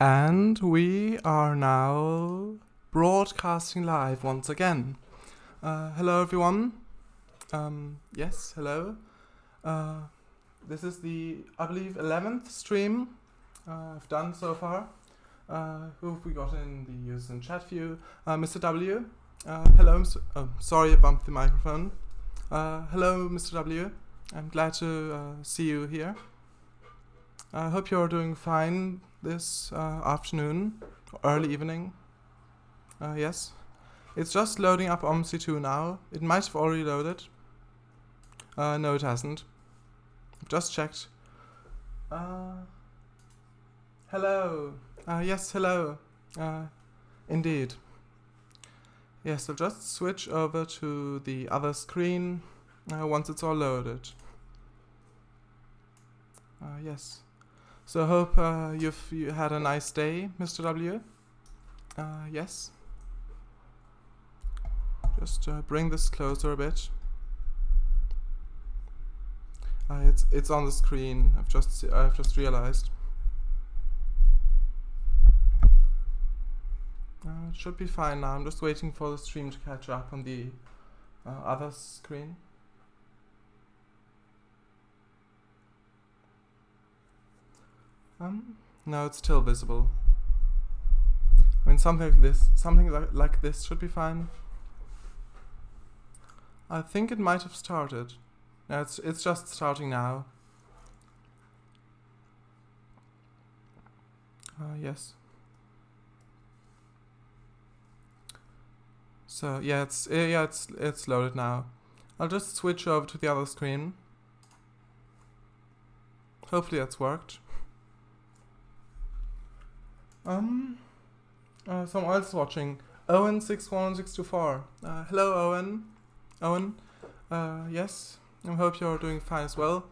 And we are now broadcasting live once again. Hello everyone. Yes, hello. This is the, I believe, 11th stream I've done so far. Who have we got in the user and chat view? Mr. W. Hello, sorry I bumped the microphone. Hello, Mr. W. I'm glad to see you here. I hope you're doing fine this afternoon, or early evening. Yes. It's just loading up OMSI 2 now. It might have already loaded. No, it hasn't. I've just checked. Hello. Yes, hello. Indeed. Yes, I'll just switch over to the other screen once it's all loaded. Yes. So I hope you had a nice day, Mr. W. Yes. Just bring this closer a bit. It's on the screen. I've just realized. It should be fine now. I'm just waiting for the stream to catch up on the other screen. No, it's still visible. I mean, something like this should be fine. I think it might have started. No, it's just starting now. Yes. So yeah, it's loaded now. I'll just switch over to the other screen. Hopefully that's worked. Someone else is watching. Owen61624. Hello, Owen. Owen. Yes. I hope you're doing fine as well.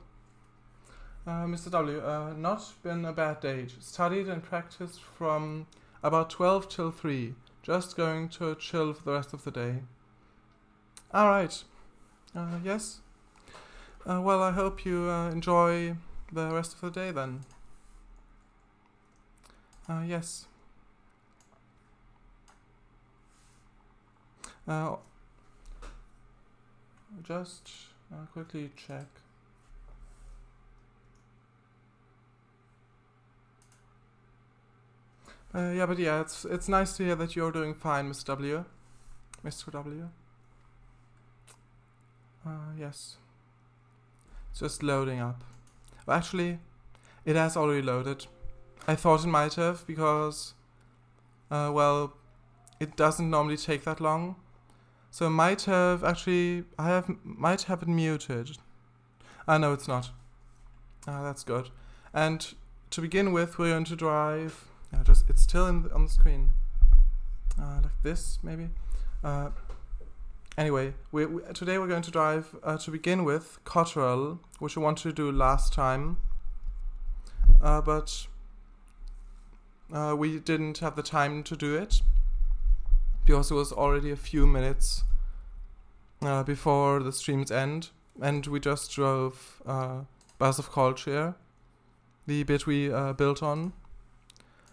Mr. W. Not been a bad day. Studied and practiced from about 12 till 3. Just going to chill for the rest of the day. Alright. Yes. Well, I hope you enjoy the rest of the day then. Yes. Just quickly check. Yeah, but yeah, it's nice to hear that you're doing fine, Mr. W. Mr. W. Yes. It's just loading up. Well, actually, it has already loaded. I thought it might have because, well, it doesn't normally take that long. So might have actually, might have it muted. No, it's not. That's good. And to begin with, we're going to drive. It's still on the screen. Like this, maybe. Anyway, today we're going to drive to begin with Cotterell, which we wanted to do last time, but we didn't have the time to do it because it was already a few minutes before the stream's end, and we just drove Buses of Caldshire, the bit we built on.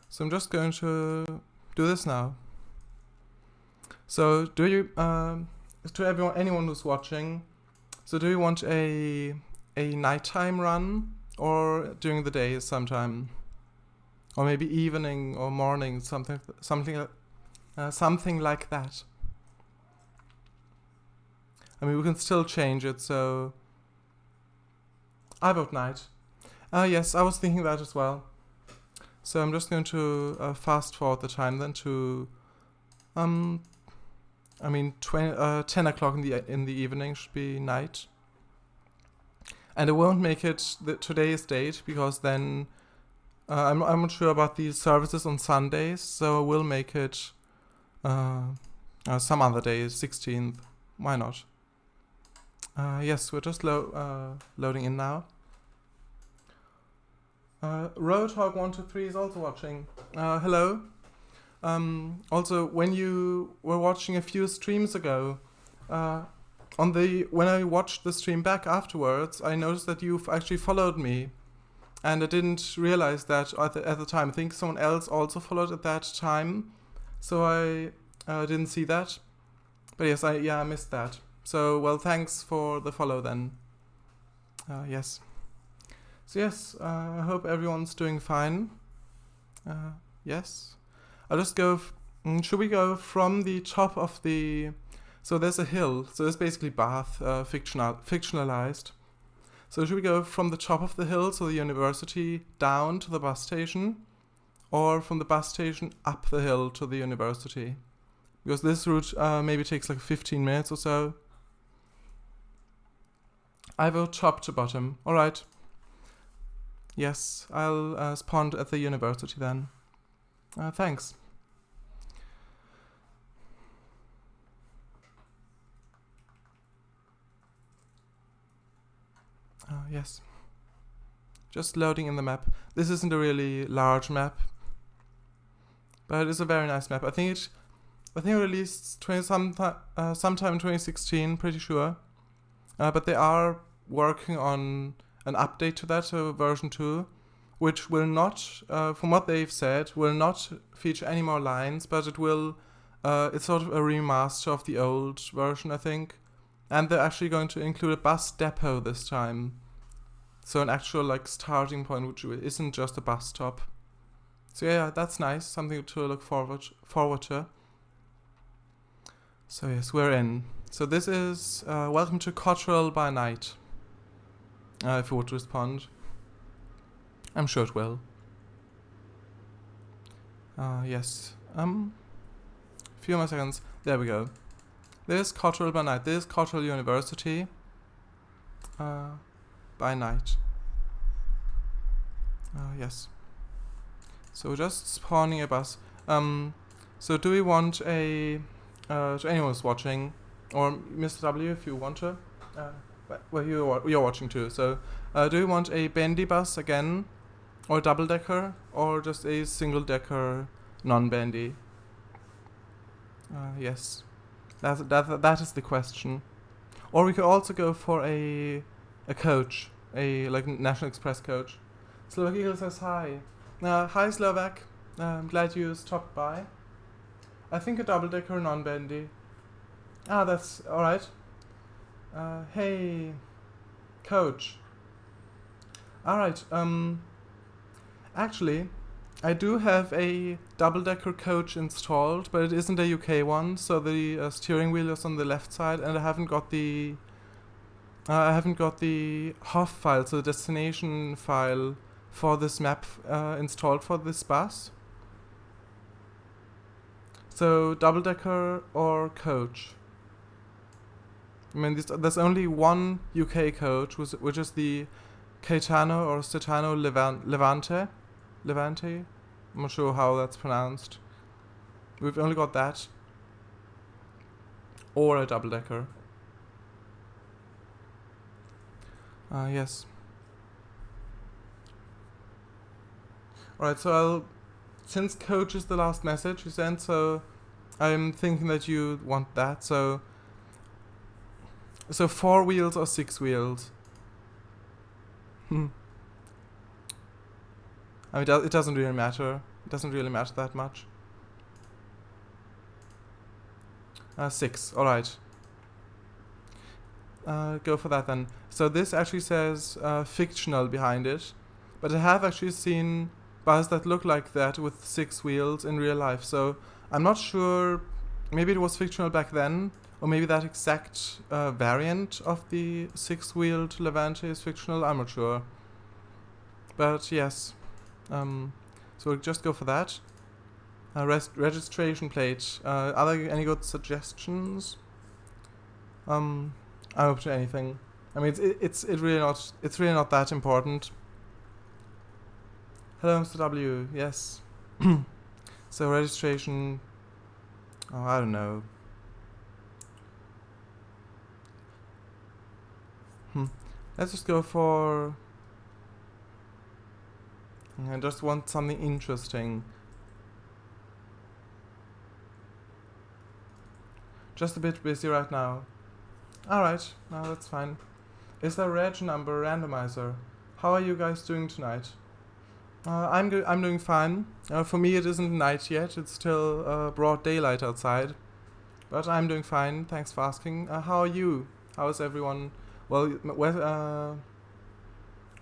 So I'm just going to do this now. So do you, to anyone who's watching, so do you want a nighttime run or during the day sometime, or maybe evening or morning, something like that? I mean, we can still change it. So I vote night. Yes, I was thinking that as well. So I'm just going to fast forward the time then to, I mean, 10 o'clock in the evening should be night. And I won't make it today's date because then I'm not sure about the services on Sundays. So I will make it some other day, 16th. Why not? Yes, we're just loading in now. Roadhog123 is also watching. Hello. Also, when you were watching a few streams ago, when I watched the stream back afterwards, I noticed that you've actually followed me and I didn't realize that at the time. I think someone else also followed at that time, so I didn't see that. But yes, I missed that. So, well, thanks for the follow then. Yes. So yes, I hope everyone's doing fine. Yes. I'll just go... should we go from the top of the... So there's a hill. So it's basically Bath, fictionalized. So should we go from the top of the hill, so the university, down to the bus station? Or from the bus station up the hill to the university? Because this route maybe takes like 15 minutes or so. I will top to bottom. Alright. Yes, I'll spawn at the university then. Thanks. Yes. Just loading in the map. This isn't a really large map, but it is a very nice map. I think it released sometime in 2016, pretty sure. But they are working on an update to that, so version 2, which will not, from what they've said, will not feature any more lines, but it will, it's sort of a remaster of the old version, I think. And they're actually going to include a bus depot this time. So an actual like starting point, which isn't just a bus stop. So yeah, that's nice, something to look forward to. So yes, we're in. So this is welcome to Cotterell by night. If it would respond, I'm sure it will. Yes. Few more seconds. There we go. This is Cotterell by night. This is Cotterell University. By night. Yes. So just spawning a bus. So do we want a... to anyone who's watching, or Mr. W if you want to, well you're watching too, so do we want a bendy bus again, or double decker, or just a single decker non-bendy? Yes, that is the question. Or we could also go for a coach, a like National Express coach. Slovak Eagle says hi. Hi Slovak, I'm glad you stopped by. I think a double-decker non-bendy. That's alright. Hey, coach. Alright, actually, I do have a double-decker coach installed, but it isn't a UK one, so the steering wheel is on the left side, and I haven't got the HOF file, so the destination file for this map installed for this bus. So, double-decker or coach? I mean, there's only one UK coach, which is the Caetano or Cetano Levante? I'm not sure how that's pronounced. We've only got that. Or a double-decker. Yes. Alright, so since coach is the last message you sent, so I'm thinking that you want that, so 4 wheels or 6 wheels? I mean, it doesn't really matter. It doesn't really matter that much. 6, alright. Go for that then. So this actually says fictional behind it, but I have actually seen buses that look like that with 6 wheels in real life, so I'm not sure. Maybe it was fictional back then, or maybe that exact variant of the 6-wheeled Levante is fictional, I'm not sure. But yes, so we'll just go for that. Registration plate. Are there any good suggestions? I'm open to anything. I mean, it's really not that important. Hello, Mr. W. Yes. So registration. Oh, I don't know. Let's just go for... I just want something interesting. Just a bit busy right now. Alright, no, that's fine. Is there a reg number randomizer? How are you guys doing tonight? I'm doing fine. For me, it isn't night yet. It's still broad daylight outside, but I'm doing fine. Thanks for asking. How are you? How is everyone? Well,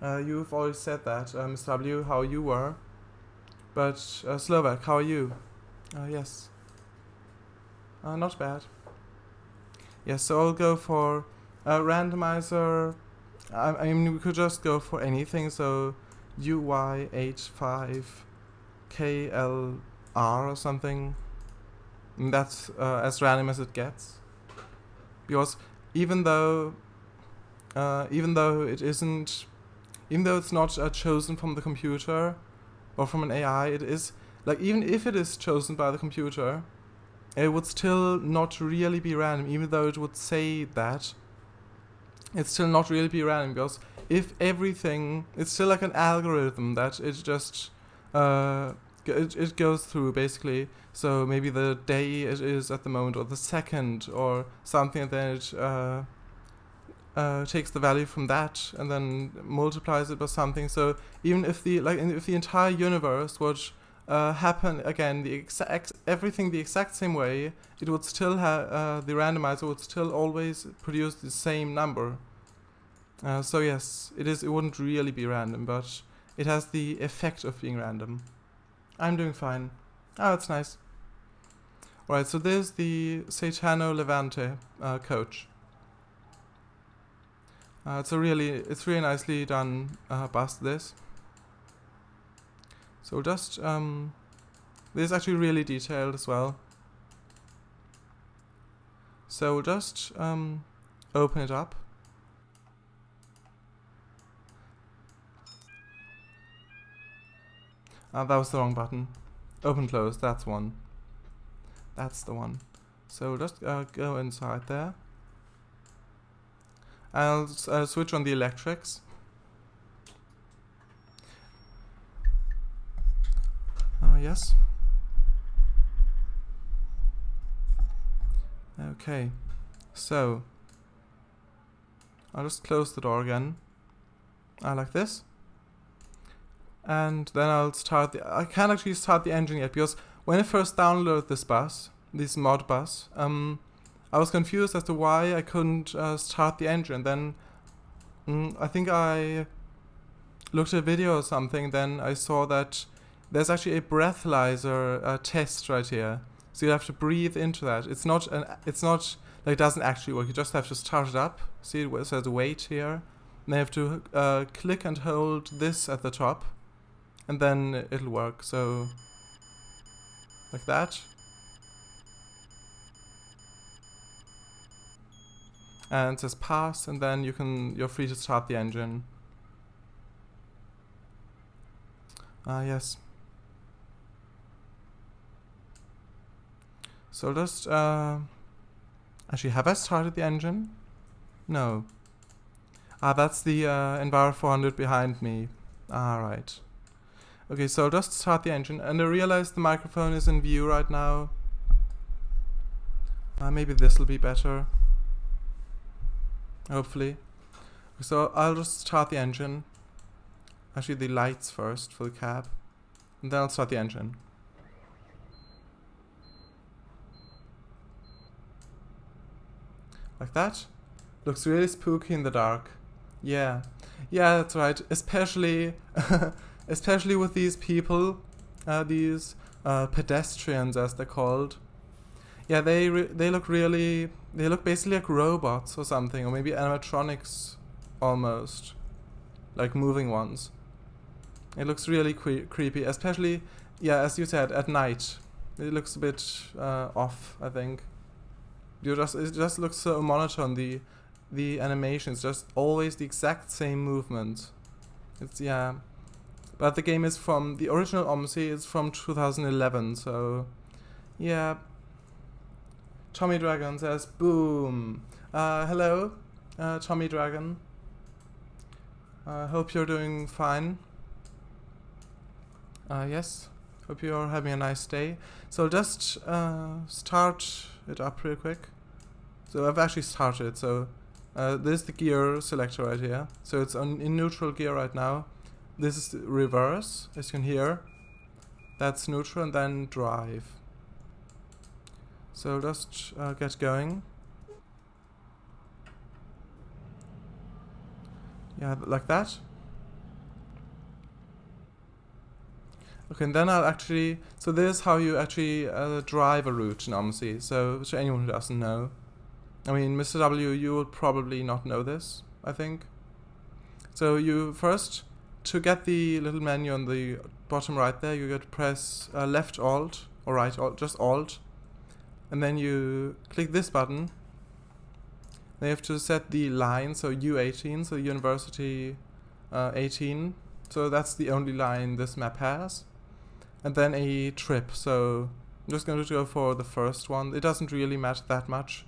you've always said that, Mr. W, how you were. But Slovak, how are you? Yes. Not bad. Yes, so I'll go for a randomizer. I mean, we could just go for anything. So UY85KLR or something. And that's as random as it gets. Because even though it's not chosen from the computer or from an AI, it is like, even if it is chosen by the computer, it would still not really be random. Even though it would say that, it's still not really be random, because if everything, it's still like an algorithm that it just it goes through basically. So maybe the day it is at the moment, or the second, or something, and then it takes the value from that and then multiplies it by something. So even if the entire universe would happen again, everything the exact same way, it would still have the randomizer would still always produce the same number. So yes, it wouldn't really be random, but it has the effect of being random. I'm doing fine. Oh, that's nice. Alright, so there's the Satano Levante coach. It's really nicely done bus, this. So just this is actually really detailed as well. So we'll just open it up. That was the wrong button. Open, close, that's one. That's the one. So we'll just go inside there. I'll switch on the electrics. Yes. Okay. So I'll just close the door again. Like this. And then I'll start I can't actually start the engine yet, because when I first downloaded this mod bus, I was confused as to why I couldn't start the engine. Then I think I looked at a video or something, then I saw that there's actually a breathalyzer test right here. So you have to breathe into that. It's not like it doesn't actually work. You just have to start it up. See, it says wait here. And you have to click and hold this at the top, and then it'll work. So like that. And it says pass, and then you're free to start the engine. Yes. So just actually, have I started the engine? No. That's the Enviro 400 behind me. Right. Okay, so just start the engine, and I realize the microphone is in view right now. Maybe this will be better. Hopefully. So I'll just start the engine. Actually, the lights first for the cab, and then I'll start the engine. Like that. Looks really spooky in the dark. Yeah, that's right. Especially with these people, these pedestrians as they're called. Yeah, they look basically like robots or something, or maybe animatronics almost, like moving ones. It looks really creepy, especially, yeah, as you said, at night. It looks a bit off, I think. It just looks so monotone. The animation is just always the exact same movement. Yeah. But the game is from the original OMSI is from 2011, so yeah. Tommy Dragon says boom. Hello, Tommy Dragon. Hope you're doing fine. Yes. Hope you're having a nice day. So just start it up real quick. So I've actually started, so This is the gear selector right here. So it's in neutral gear right now. This is the reverse, as you can hear. That's neutral, and then drive. So just get going. Yeah, like that. Okay, and then I'll actually... So this is how you actually drive a route in OMSI. So to anyone who doesn't know. I mean, Mr. W, you will probably not know this, I think. So you first, to get the little menu on the bottom right there, you got to press left Alt, or right Alt, just Alt. And then you click this button. Then you have to set the line, so U18, so University 18. So that's the only line this map has. And then a trip, so I'm just going to go for the first one. It doesn't really matter that much,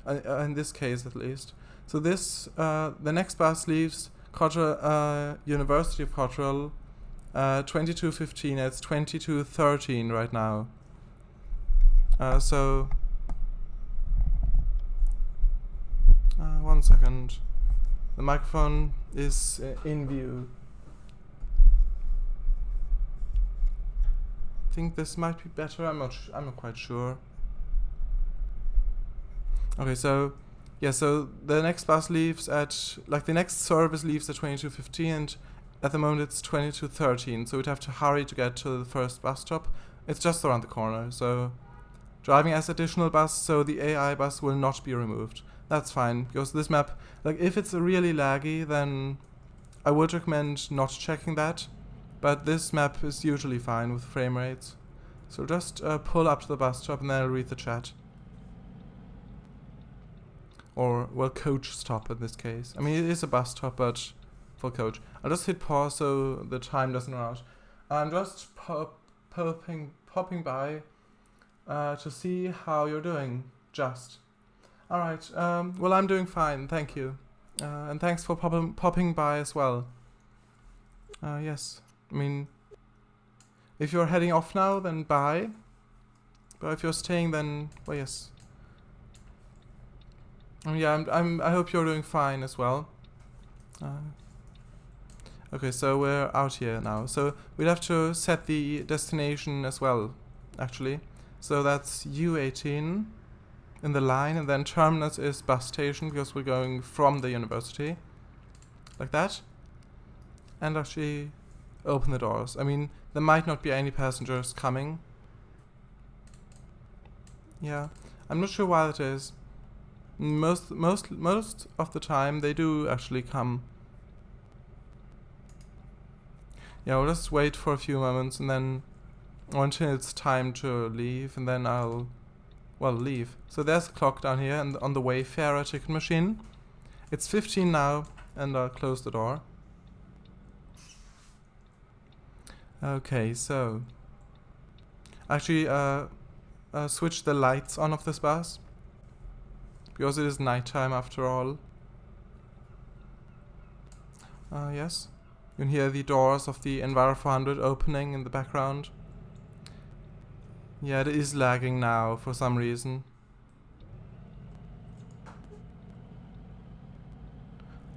in this case at least. So this, the next bus leaves Cotterell, University of Cotterell, 22:15. It's 22:13 right now. So 1 second. The microphone is in view. I think this might be better. I'm not quite sure. Okay, so yeah, so the next bus leaves at, like, the next service leaves at 22:15, and at the moment it's 22:13. So we'd have to hurry to get to the first bus stop. It's just around the corner. So driving as additional bus, so the AI bus will not be removed. That's fine, because this map, like, if it's really laggy, then I would recommend not checking that. But this map is usually fine with frame rates. So just pull up to the bus stop and then I'll read the chat. Or, well, coach stop in this case. I mean, it is a bus stop, but for coach. I'll just hit pause so the time doesn't run out. I'm just popping by to see how you're doing, just. Alright, well, I'm doing fine, thank you. And thanks for popping by as well. Yes. I mean, if you're heading off now, then bye. But if you're staying, then, well, yes. Yeah, I hope you're doing fine as well. Okay, so we're out here now. So we'd have to set the destination as well, actually. So that's U18 in the line, and then terminus is bus station, because we're going from the university. Like that. And actually open the doors. I mean, there might not be any passengers coming. Yeah, I'm not sure why that is. Most of the time they do actually come. Yeah, we'll just wait for a few moments and then until it's time to leave, and then I'll, well, leave. So there's a clock down here and on the Wayfarer ticket machine. It's 15 now, and I'll close the door. Okay, so actually switch the lights on of this bus, because it is nighttime after all. Yes, you can hear the doors of the Enviro 400 opening in the background. Yeah, it is lagging now for some reason.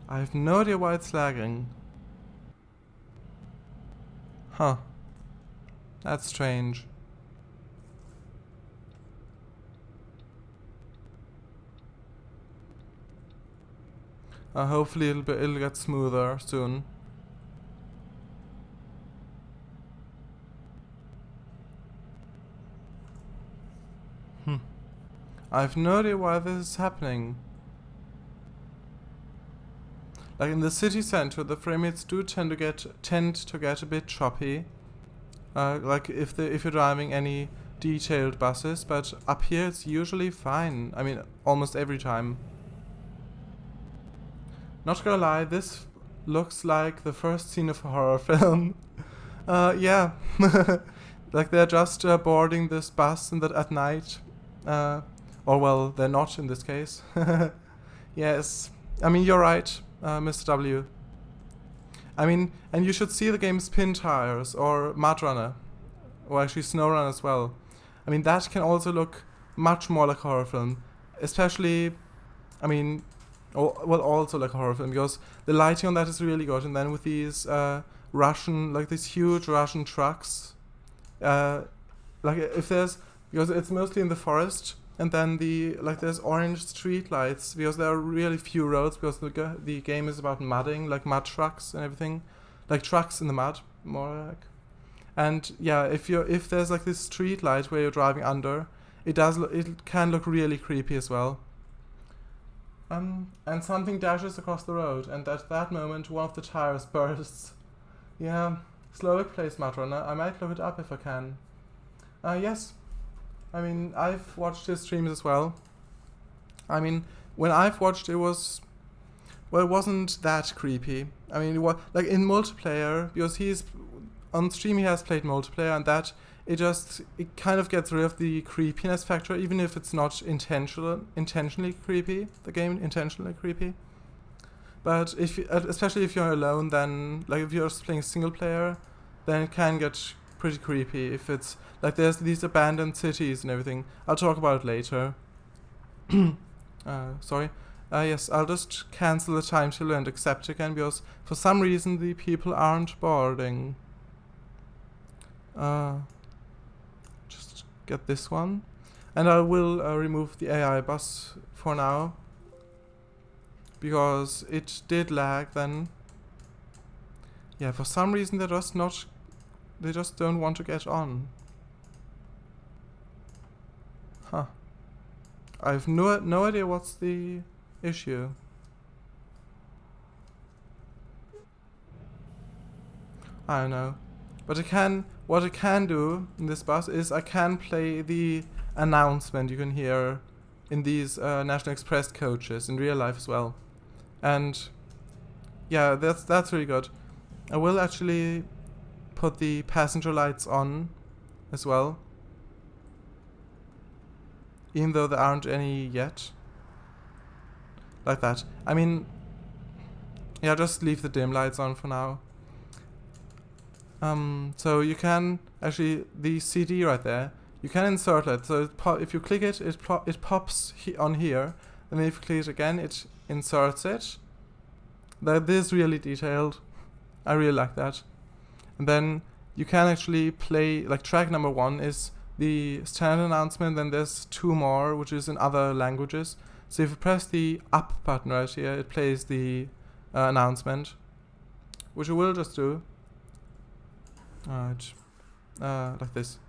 I have no idea why it's lagging. Huh. That's strange. Hopefully it'll get smoother soon. I have no idea why this is happening. Like in the city center, the frame rates do tend to get a bit choppy. Like if you're driving any detailed buses, but up here it's usually fine. I mean, almost every time. Not gonna lie, this looks like the first scene of a horror film. Yeah. Like they're just boarding this bus at night. Or well, they're not in this case. Yes. I mean, you're right, Mr. W. I mean, and you should see the game Spin Tires or Mud Runner. Or actually Snow Run as well. I mean, that can also look much more like a horror film. Especially, I mean, well, also like a horror film, because the lighting on that is really good. And then with these these huge Russian trucks, because it's mostly in the forest, and then there's orange street lights, because there are really few roads, because the game is about mudding, like mud trucks and everything, like trucks in the mud, more like. And yeah, if there's like this street light where you're driving under, it can look really creepy as well. And something dashes across the road, and at that moment one of the tires bursts. Yeah, Slovak plays Mud Runner. I might look it up if I can. Yes. I mean, I've watched his streams as well. I mean, when I've watched, it wasn't that creepy. I mean, like in multiplayer, because on stream he has played multiplayer, and that it kind of gets rid of the creepiness factor, even if it's not intentionally creepy. The game intentionally creepy. But especially if you're alone, then like if you're playing single player, then it can get pretty creepy. If it's like there's these abandoned cities and everything. I'll talk about it later. Sorry. Yes, I'll just cancel the time schedule and accept again, because for some reason the people aren't boarding. Just get this one, and I will remove the AI bus for now, because it did lag then. Yeah, for some reason they just don't want to get on. Huh. I have no idea what's the issue. I don't know. But what I can do in this bus is I can play the announcement you can hear in these National Express coaches in real life as well. And yeah, that's really good. I will actually put the passenger lights on as well, even though there aren't any yet. Like that. I mean, yeah, just leave the dim lights on for now. So you can actually, the CD right there, you can insert it. So if you click it, it pops on here, and then if you click it again, it inserts it. That is really detailed. I really like that. And then you can actually play, like track number 1 is the standard announcement, then there's 2 more, which is in other languages. So if you press the up button right here, it plays the announcement, which I will just do. Alright, like this.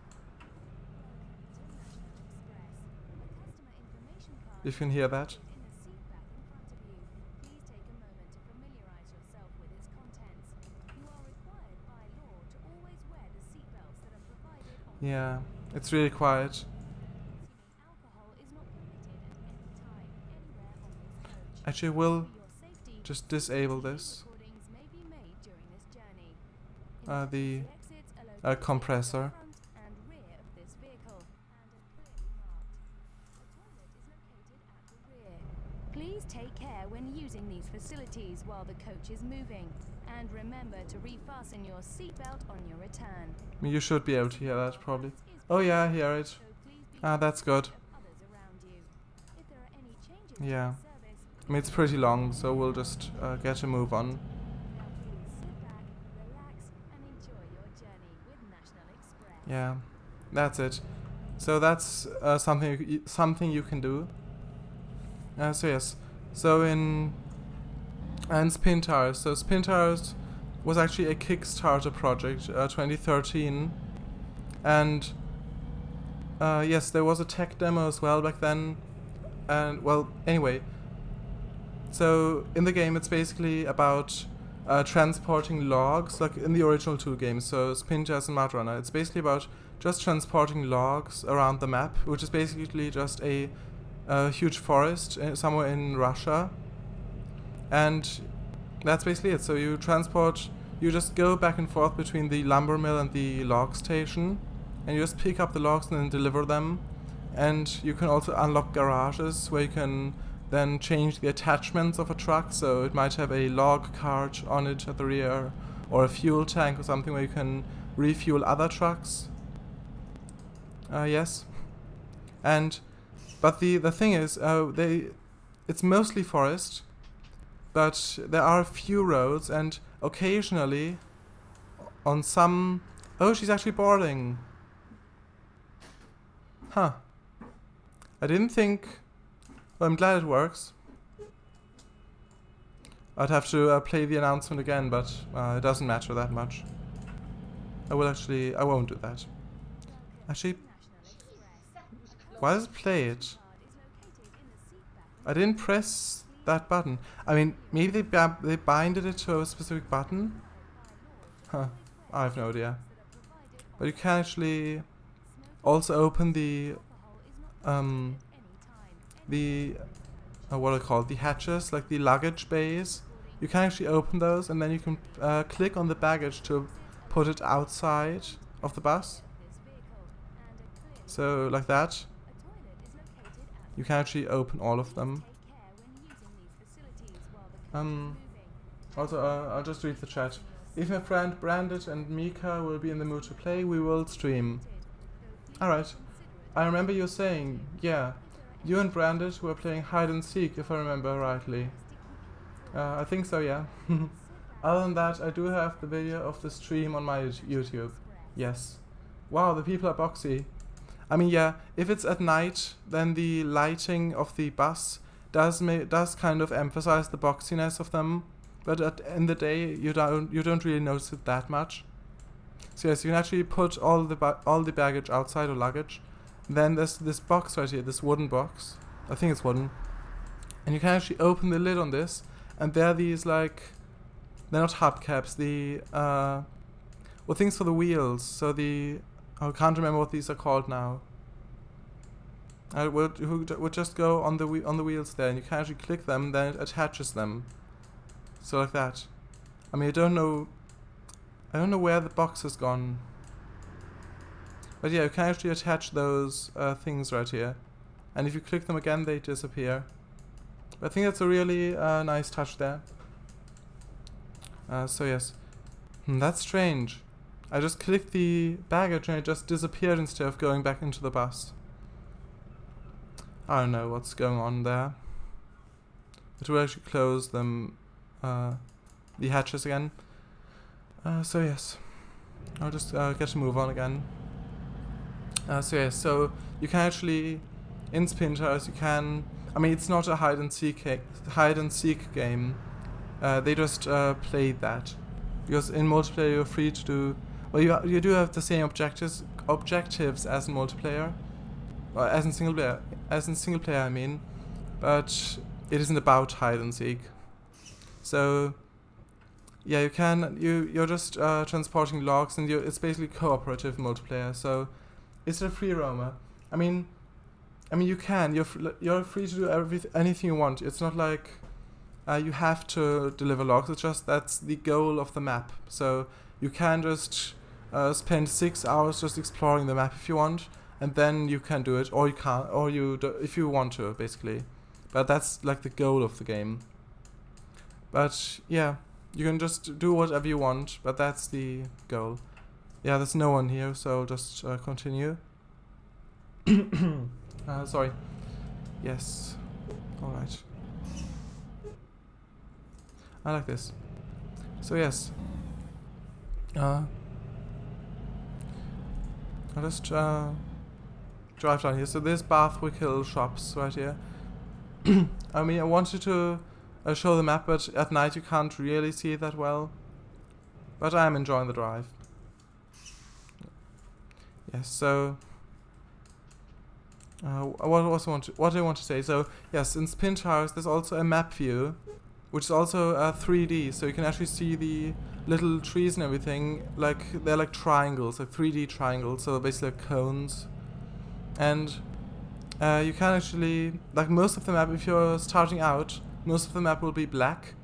If you can hear that. Yeah, it's really quiet. Actually, we'll just disable this. The compressor. Please take care when using these facilities while the coach is moving, and remember to refasten your seatbelt on your return. I mean, you should be able to hear that probably. Oh yeah, I hear it. That's good. Yeah. I mean, it's pretty long, so we'll just get a move on. Yeah, that's it. So that's something you can do. So yes, so in Spin Tires. So Spin Tires was actually a Kickstarter project, 2013, and yes, there was a tech demo as well back then. And well, anyway, so in the game it's basically about transporting logs, like in the original 2 games, so Spin Tires and Mud Runner. It's basically about just transporting logs around the map, which is basically just a huge forest somewhere in Russia, and that's basically it. So you just go back and forth between the lumber mill and the log station, and you just pick up the logs and then deliver them. And you can also unlock garages where you can then change the attachments of a truck, so it might have a log cart on it at the rear, or a fuel tank or something where you can refuel other trucks. Yes. But the thing is, it's mostly forest, but there are a few roads, and occasionally on some... Oh, she's actually boarding. Huh. I didn't think... Well, I'm glad it works. I'd have to play the announcement again, but it doesn't matter that much. I won't do that. Actually, why does it play it? I didn't press that button. I mean, maybe they binded it to a specific button? Huh, I have no idea. But you can actually also open the what are they called? The hatches, like the luggage bays. You can actually open those, and then you can click on the baggage to put it outside of the bus. So, like that. You can actually open all of them. Also, I'll just read the chat. If my friend Brandit and Mika will be in the mood to play, we will stream. Alright. I remember you saying, yeah, you and Brandit were playing hide and seek, if I remember rightly. I think so, yeah. Other than that, I do have the video of the stream on my YouTube. Yes. Wow, the people are boxy. I mean, yeah, if it's at night, then the lighting of the bus does kind of emphasize the boxiness of them, but in the day you don't really notice it that much. So yes, you can actually put all the baggage outside, or luggage. Then there's this box right here, this wooden box. I think it's wooden. And you can actually open the lid on this, and there are these, like, they're not hubcaps, things for the wheels. So I can't remember what these are called now. I would just go on the wheels there, and you can actually click them, then it attaches them. So like that. I mean, I don't know where the box has gone. But yeah, you can actually attach those things right here. And if you click them again, they disappear. But I think that's a really nice touch there. So yes. That's strange. I just clicked the baggage and it just disappeared instead of going back into the bus. I don't know what's going on there. It will actually close them, the hatches again. So yes. I'll just get to move on again. So yes, so you can actually, in Spinters, you can... I mean, it's not a hide and seek game. They just played that. Because in multiplayer you're free to do... Well, you do have the same objectives as in multiplayer. Or as in single player. As in single player, I mean. But it isn't about hide and seek. So... Yeah, you're just transporting logs, and it's basically cooperative multiplayer. So, it's a free roamer. I mean, you're free to do anything you want. It's not like you have to deliver logs. It's just that's the goal of the map. So you can just spend 6 hours just exploring the map if you want, and then you can do it, or you can't, or if you want to, basically. But that's like the goal of the game. But yeah. You can just do whatever you want, but that's the goal. Yeah, there's no one here, so just continue. Sorry. Yes. Alright. I like this. So yes. I'll just drive down here. So there's Bathwick Hill shops right here. I mean, I wanted to show the map, but at night you can't really see it that well. But I am enjoying the drive. Yes, so... what do I want to say? So, yes, in Spin Towers there's also a map view, which is also 3D, so you can actually see the little trees and everything, like, they're like triangles, like 3D triangles, so basically like cones. And you can actually, like most of the map, if you're starting out, most of the map will be black,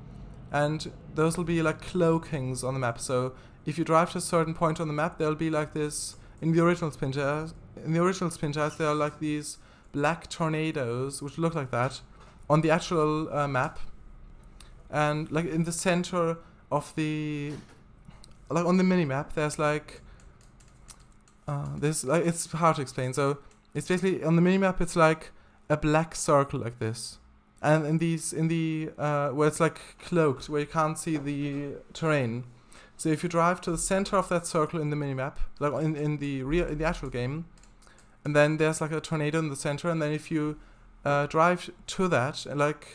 and those will be like cloakings on the map. So if you drive to a certain point on the map, there'll be like this. In the original Spin Towers, there are like these black tornadoes which look like that on the actual map, and like in the center of the, like on the mini map, there's like it's hard to explain. So it's basically on the mini map, it's like a black circle like this. and in the where it's like cloaked, where you can't see the terrain. So if you drive to the center of that circle in the minimap, like in the actual game, and then there's like a tornado in the center, and then if you drive to that, like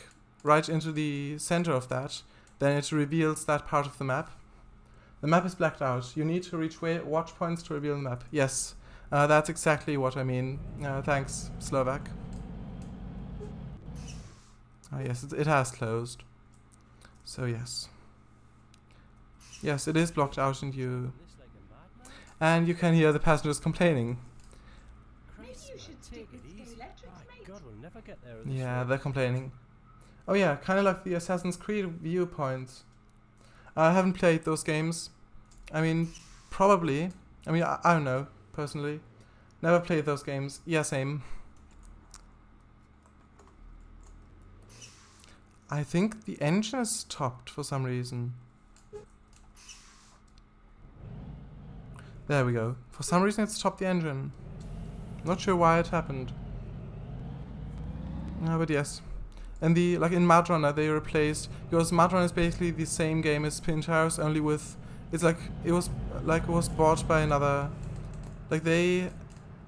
right into the center of that, then it reveals that part of the map. The map is blacked out. You need to reach watch points to reveal the map. Yes, that's exactly what I mean. Thanks, Slovak. Yes, it has closed. So yes. Yes, it is blocked out, and you can hear the passengers complaining. Maybe you should stick with the electric, mate. God, we'll never get there. Yeah, they're complaining. Oh yeah, kind of like the Assassin's Creed viewpoints. I haven't played those games. I mean, probably. I mean, I don't know, personally. Never played those games. Yeah, same. I think the engine is stopped for some reason. There we go. For some reason it stopped the engine. Not sure why it happened. But yes. And in Mud Runner they replaced, because Mud Runner is basically the same game as Spin Tires, only with it was bought by another,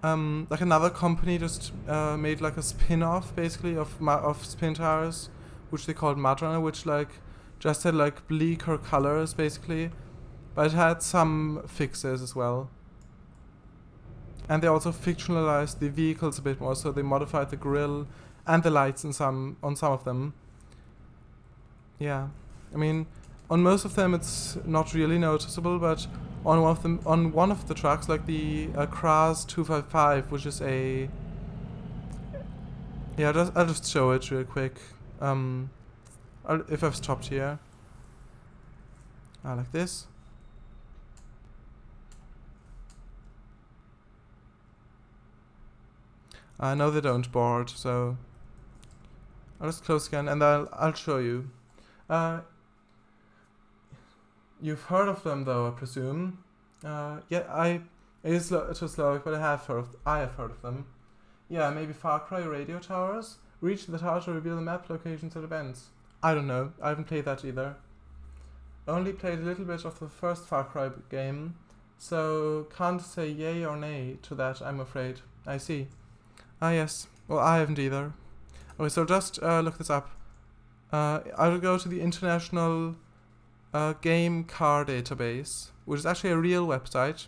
another company just made like a spin-off basically of Spin Tires, which they called Mud Runner, which just had like bleaker colors basically, but it had some fixes as well. And they also fictionalized the vehicles a bit more, so they modified the grille and the lights on some of them. Yeah, I mean, on most of them it's not really noticeable, but on one of the trucks, like the Kras 255, which is a I'll just show it real quick. If I've stopped here, like this. No, they don't board, so I'll just close again, and I'll show you. You've heard of them, though, I presume. It is too Slovak, but I have heard of them. Yeah, maybe Far Cry radio towers. Reach the tower to reveal the map locations and events. I don't know. I haven't played that either. Only played a little bit of the first Far Cry game, so can't say yay or nay to that, I'm afraid. I see. Yes. Well, I haven't either. Okay, so just look this up. I will go to the International Game Car Database, which is actually a real website.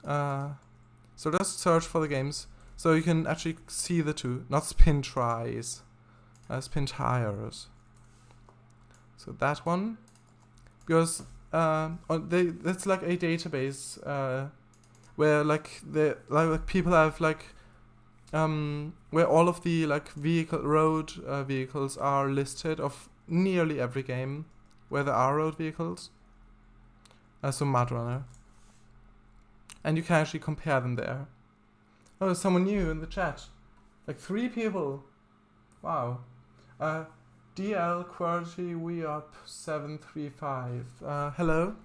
So just search for the games, so you can actually see the two, not Spin Tries, Spin Tires. So that one, because that's like a database where people have where all of the road vehicles are listed of nearly every game where there are road vehicles. So Mud Runner. And you can actually compare them there. Oh, there's someone new in the chat. 3 people. Wow. DL QWERTY we up 735. Hello.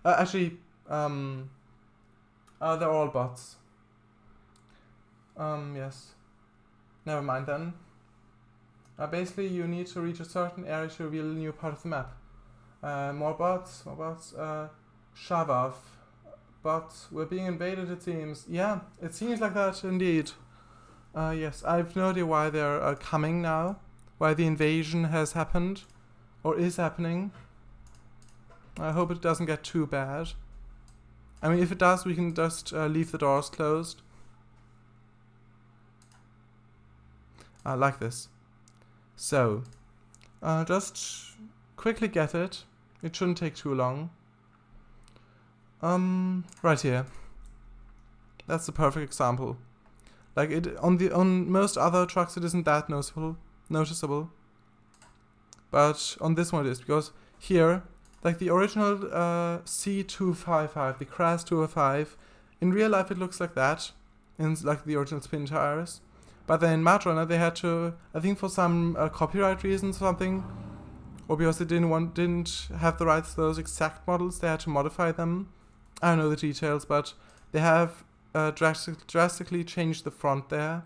They're all bots. Yes. Never mind then. Basically, you need to reach a certain area to reveal a new part of the map. More bots. Shavav. Bots. We're being invaded, it seems. Yeah, it seems like that indeed. Yes, I have no idea why they're coming now. Why the invasion has happened. Or is happening. I hope it doesn't get too bad. I mean, if it does, we can just leave the doors closed. Like this. So, just quickly get it. It shouldn't take too long. Right here. That's the perfect example. On most other trucks it isn't that noticeable. But on this one it is, because here, the original C255, the Kras 255, in real life it looks like that, in the original Spin Tires. But then in Mud Runner they had to, I think for some copyright reasons or something, or because they didn't have the rights to those exact models, they had to modify them. I don't know the details, but they have drastically changed the front there.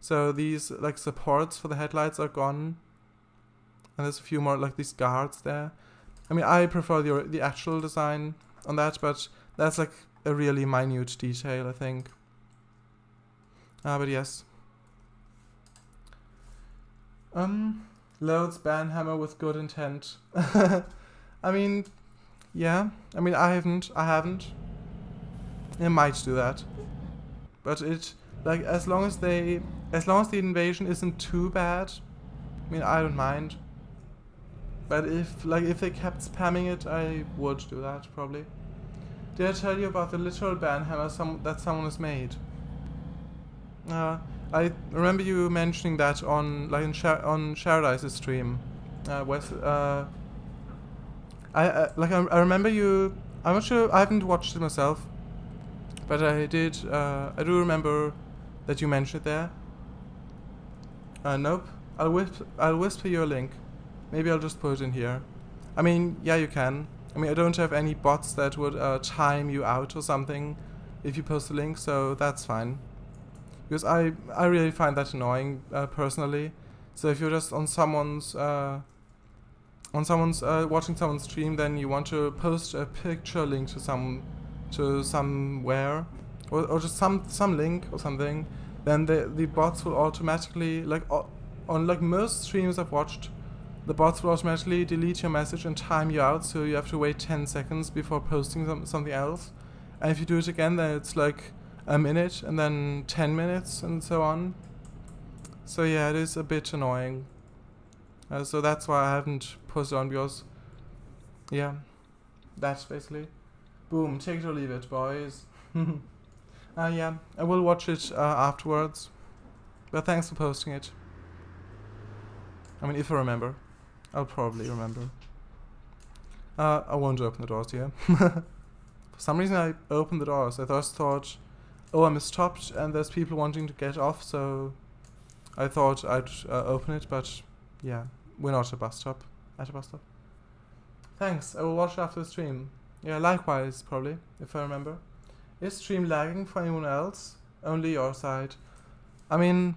So these like supports for the headlights are gone, and there's a few more like these guards there. I mean, I prefer the actual design on that, but that's like a really minute detail, I think. But yes. Loads banhammer with good intent. I mean, yeah. I mean, I haven't. I might do that, but it like as long as the invasion isn't too bad, I mean, I don't mind. But if they kept spamming it, I would do that probably. Did I tell you about the literal banhammer that someone has made? I remember you mentioning that on on Sharadice's stream. I remember you. I'm not sure. I haven't watched it myself, but I did. I do remember that you mentioned it there. Nope. I'll whisper you a link. Maybe I'll just put it in here. I mean, yeah, you can. I mean, I don't have any bots that would time you out or something if you post a link, so that's fine. Because I really find that annoying personally. So if you're just on someone's watching someone's stream, then you want to post a picture link to somewhere, or just some link or something, then the bots will automatically on most streams I've watched, the bots will automatically delete your message and time you out, so you have to wait 10 seconds before posting something else. And if you do it again, then it's like a minute and then 10 minutes and so on. So yeah, it is a bit annoying. So that's why I haven't put it on, because yeah, that's basically boom, take it or leave it, boys. Yeah, I will watch it afterwards, but thanks for posting it. I mean, if I remember. I'll probably remember. I won't open the doors here. For some reason I opened the doors. I just thought, oh, I'm stopped and there's people wanting to get off, so I thought I'd open it, but yeah, we're not at a bus stop. Thanks, I will watch it after the stream. Yeah, likewise, probably, if I remember. Is stream lagging for anyone else? Only your side. I mean,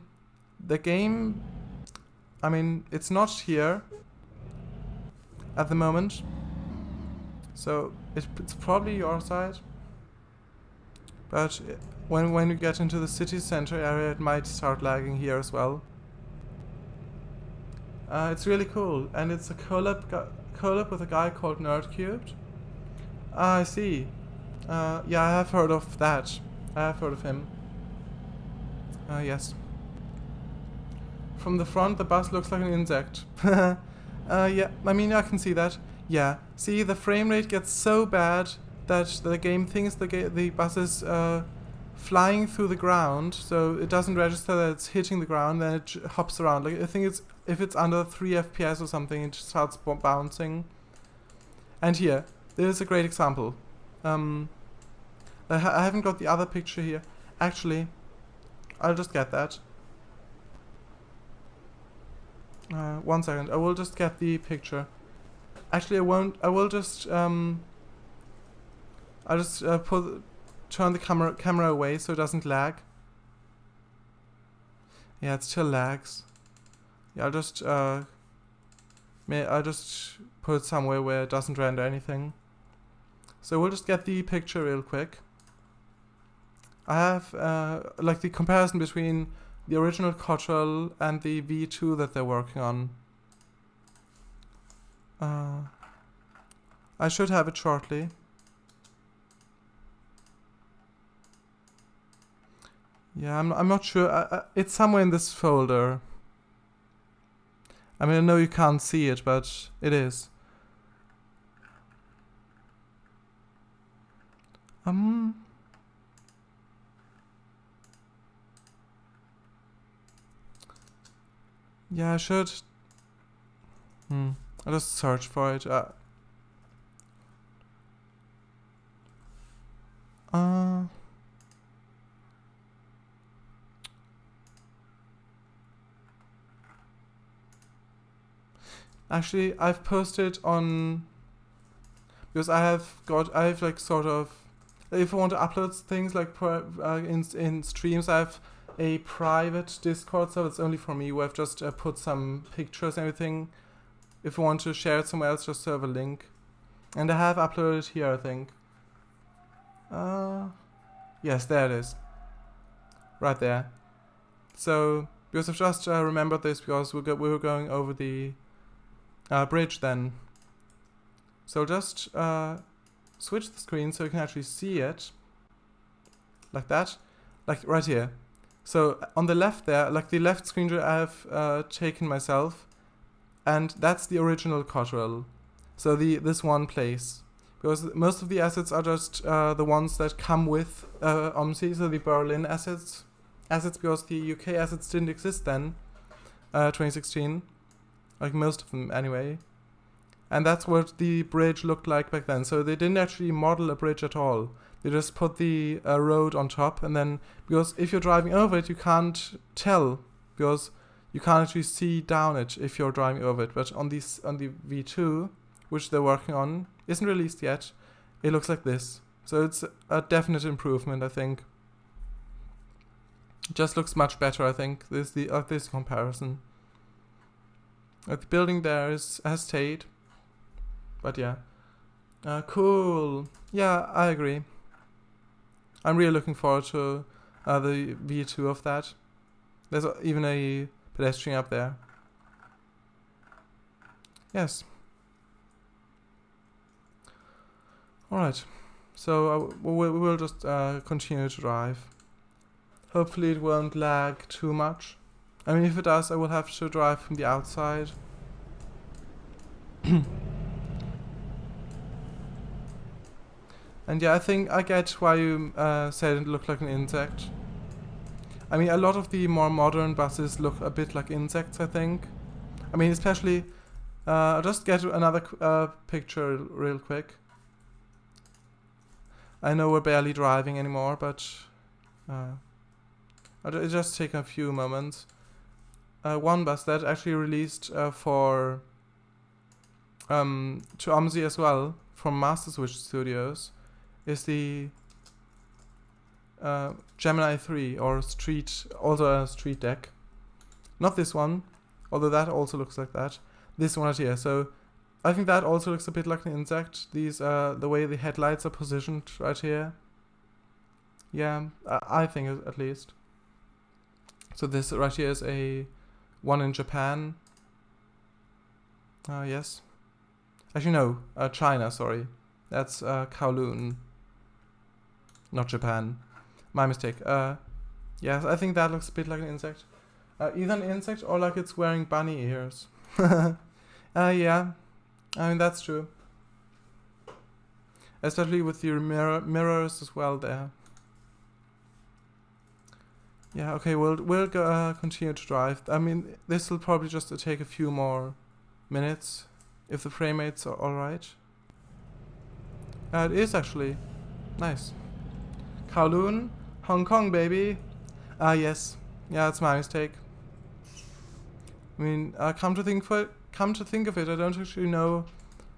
the game... I mean, it's not here at the moment, so it's probably your side. But when you get into the city center area, it might start lagging here as well. It's really cool, and it's a collab with a guy called Nerdcubed. I see. Yeah, I have heard of that. I have heard of him. Yes. From the front, the bus looks like an insect. Yeah, I mean, I can see that. Yeah, see, the frame rate gets so bad that the game thinks the bus is flying through the ground, so it doesn't register that it's hitting the ground, then it hops around. Like, I think if it's under 3 FPS or something, it just starts bouncing. And here, there's a great example. I haven't got the other picture here. Actually, I'll just get that. 1 second, I will just get the picture. Actually, I won't. I will just I'll just turn the camera away so it doesn't lag. Yeah, it still lags. Yeah, I'll just put it somewhere where it doesn't render anything. So we'll just get the picture real quick. I have like the comparison between the original Cotterell and the V2 that they're working on. I should have it shortly. Yeah, I'm not sure. It's somewhere in this folder. I mean, I know you can't see it, but it is. Yeah, I should. I'll just search for it. Actually, I've posted on, because I have like sort of, if I want to upload things like in streams, I've a private Discord, so it's only for me, where I've just put some pictures and everything. If you want to share it somewhere else, just have a link. And I have uploaded it here, I think. Yes, there it is. Right there. So, because I've just remembered this, because we were going over the bridge then. So just switch the screen so you can actually see it. Like that. Like right here. So on the left there, like the left screen I have taken myself. And that's the original Cotterell. So this one place. Because most of the assets are just the ones that come with OMSI, so the Berlin assets. Because the UK assets didn't exist then, 2016. Like most of them anyway. And that's what the bridge looked like back then. So they didn't actually model a bridge at all. They just put the road on top, and then, because if you're driving over it, you can't tell, because you can't actually see down it if you're driving over it. But on the V2, which they're working on, isn't released yet, it looks like this. So it's a definite improvement, I think. It just looks much better, I think, this comparison. The building there has stayed. But yeah. Cool. Yeah, I agree. I'm really looking forward to the V2 of that. There's even a pedestrian up there. Yes. Alright. So we will just continue to drive. Hopefully it won't lag too much. I mean, if it does, I will have to drive from the outside. And yeah, I think I get why you said it looked like an insect. I mean, a lot of the more modern buses look a bit like insects, I think. I mean, especially... I'll just get another picture real quick. I know we're barely driving anymore, but... It'll just take a few moments. One bus that actually released to OMSI as well, from Master Switch Studios, is the Gemini 3, or also a street deck. Not this one, although that also looks like that. This one right here. So I think that also looks a bit like an insect. These the way the headlights are positioned right here. Yeah, I think at least. So this right here is a one in Japan. Yes. Actually no, China, sorry. That's Kowloon. Not Japan. My mistake. Yes, I think that looks a bit like an insect. Either an insect or like it's wearing bunny ears. Yeah. I mean, that's true. Especially with your mirrors as well there. Yeah, okay, we'll continue to drive. I mean, this will probably just take a few more minutes if the frame rates are alright. It is actually. Nice. Kowloon, Hong Kong, baby. Yes. Yeah, it's my mistake. I mean, come to think of it, I don't actually know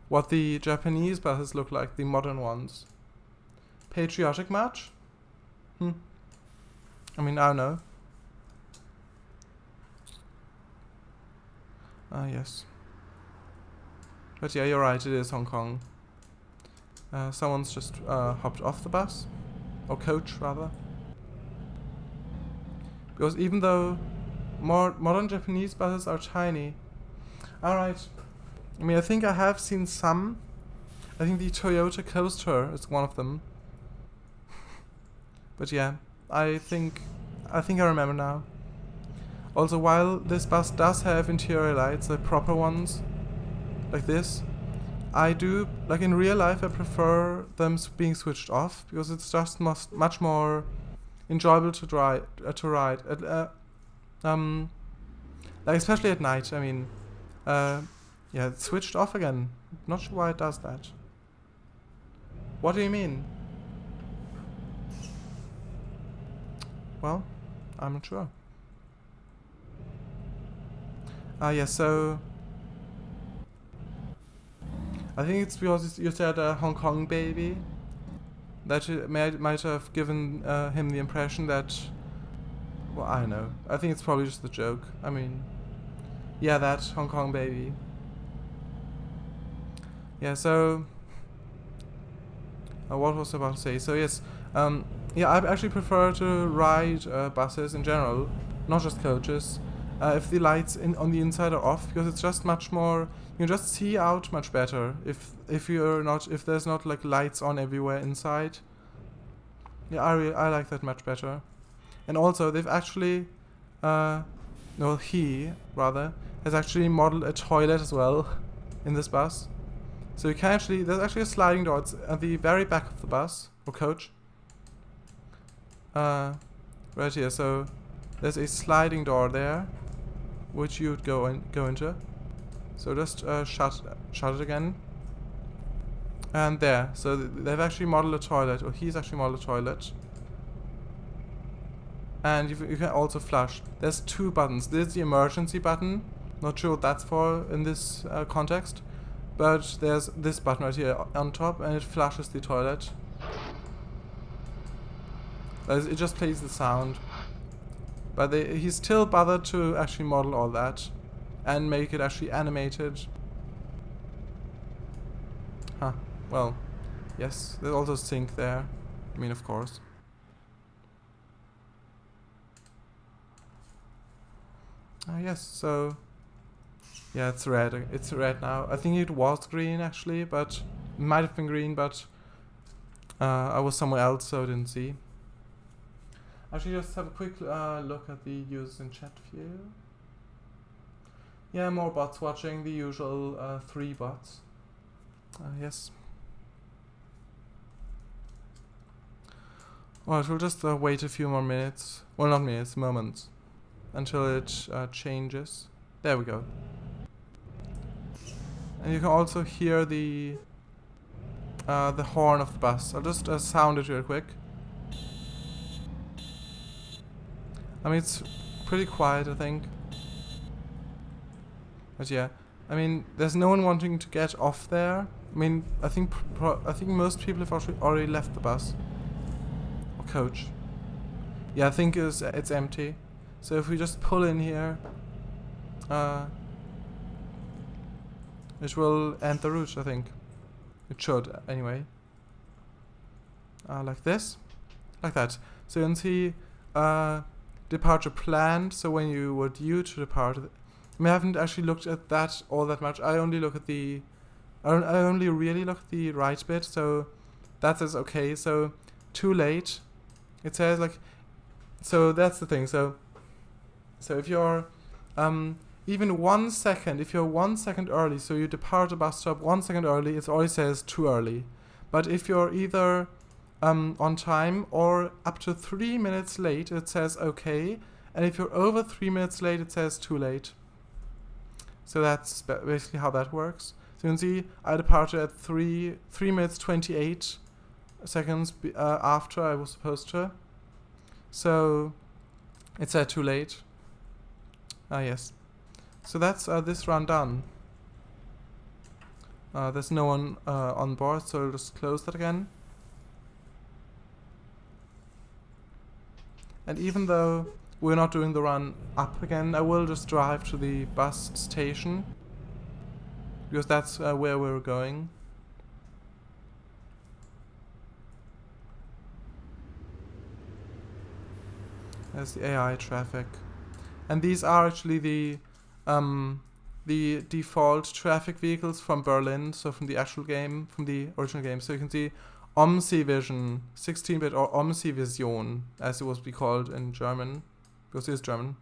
what the Japanese buses look like, the modern ones. Patriotic March? I mean, I don't know. Yes. But yeah, you're right, it is Hong Kong. Someone's just hopped off the bus. Or coach, rather. Because even though modern Japanese buses are tiny. Alright. I mean, I think I have seen some. I think the Toyota Coaster is one of them. But yeah, I think I remember now. Also, while this bus does have interior lights, the proper ones, like this, I do, like in real life, I prefer them being switched off, because it's just much more enjoyable to ride. Like especially at night. I mean, yeah, it's switched off again. Not sure why it does that. What do you mean? Well, I'm not sure. Yeah, so I think it's because you said Hong Kong baby that it might have given him the impression that Well, I don't know. I think it's probably just a joke. I mean, yeah, that Hong Kong baby. Yeah, so what was I about to say? So yes, yeah, I actually prefer to ride buses in general, not just coaches. If the lights on the inside are off, because it's just much more. You just see out much better if there's not like lights on everywhere inside. Yeah, I like that much better. And also they've actually, he rather has actually modeled a toilet as well in this bus. So you can actually, there's actually a sliding door. It's at the very back of the bus or coach. Right here. So there's a sliding door there, which you'd go into. So just shut it again. And there. So they've actually modeled a toilet, or he's actually modeled a toilet. And you can also flush. There's two buttons. There's the emergency button. Not sure what that's for in this context. But there's this button right here on top, and it flushes the toilet. It just plays the sound. But he's still bothered to actually model all that and make it actually animated. Huh. Well, yes. There's also sync there. I mean, of course. Yes, so yeah, it's red. It's red now. I think it was green actually, but it might have been green, but I was somewhere else, so I didn't see. Actually, just have a quick look at the users in chat view. Yeah, more bots watching, the usual 3 bots. Yes. Alright, we'll just wait a few more minutes. Well, not minutes, moments. Until it changes. There we go. And you can also hear the horn of the bus. I'll just sound it real quick. I mean, it's pretty quiet, I think. But yeah, I mean, there's no one wanting to get off there. I mean, I think most people have already left the bus or coach. Yeah, I think it's empty. So if we just pull in here, it will end the route, I think. It should, anyway. Like this. Like that. So you can see departure planned, so when you were due to depart. I haven't actually looked at that all that much. I only look at the... I only really look at the right bit, so that says okay. So, too late. It says like... So that's the thing. So if you're even 1 second, if you're 1 second early, so you depart a bus stop 1 second early, it always says too early. But if you're either on time or up to 3 minutes late, it says okay. And if you're over 3 minutes late, it says too late. So that's basically how that works. So you can see I departed at 3 minutes 28 seconds after I was supposed to. So it said too late. Yes. So that's this run done. There's no one on board, so I'll just close that again. And even though we're not doing the run up again, I will just drive to the bus station, because that's where we're going. There's the AI traffic. And these are actually the default traffic vehicles from Berlin, so from the actual game, from the original game. So you can see OMSI Vision, 16-bit, or OMSI Vision, as it was be called in German, because it is German.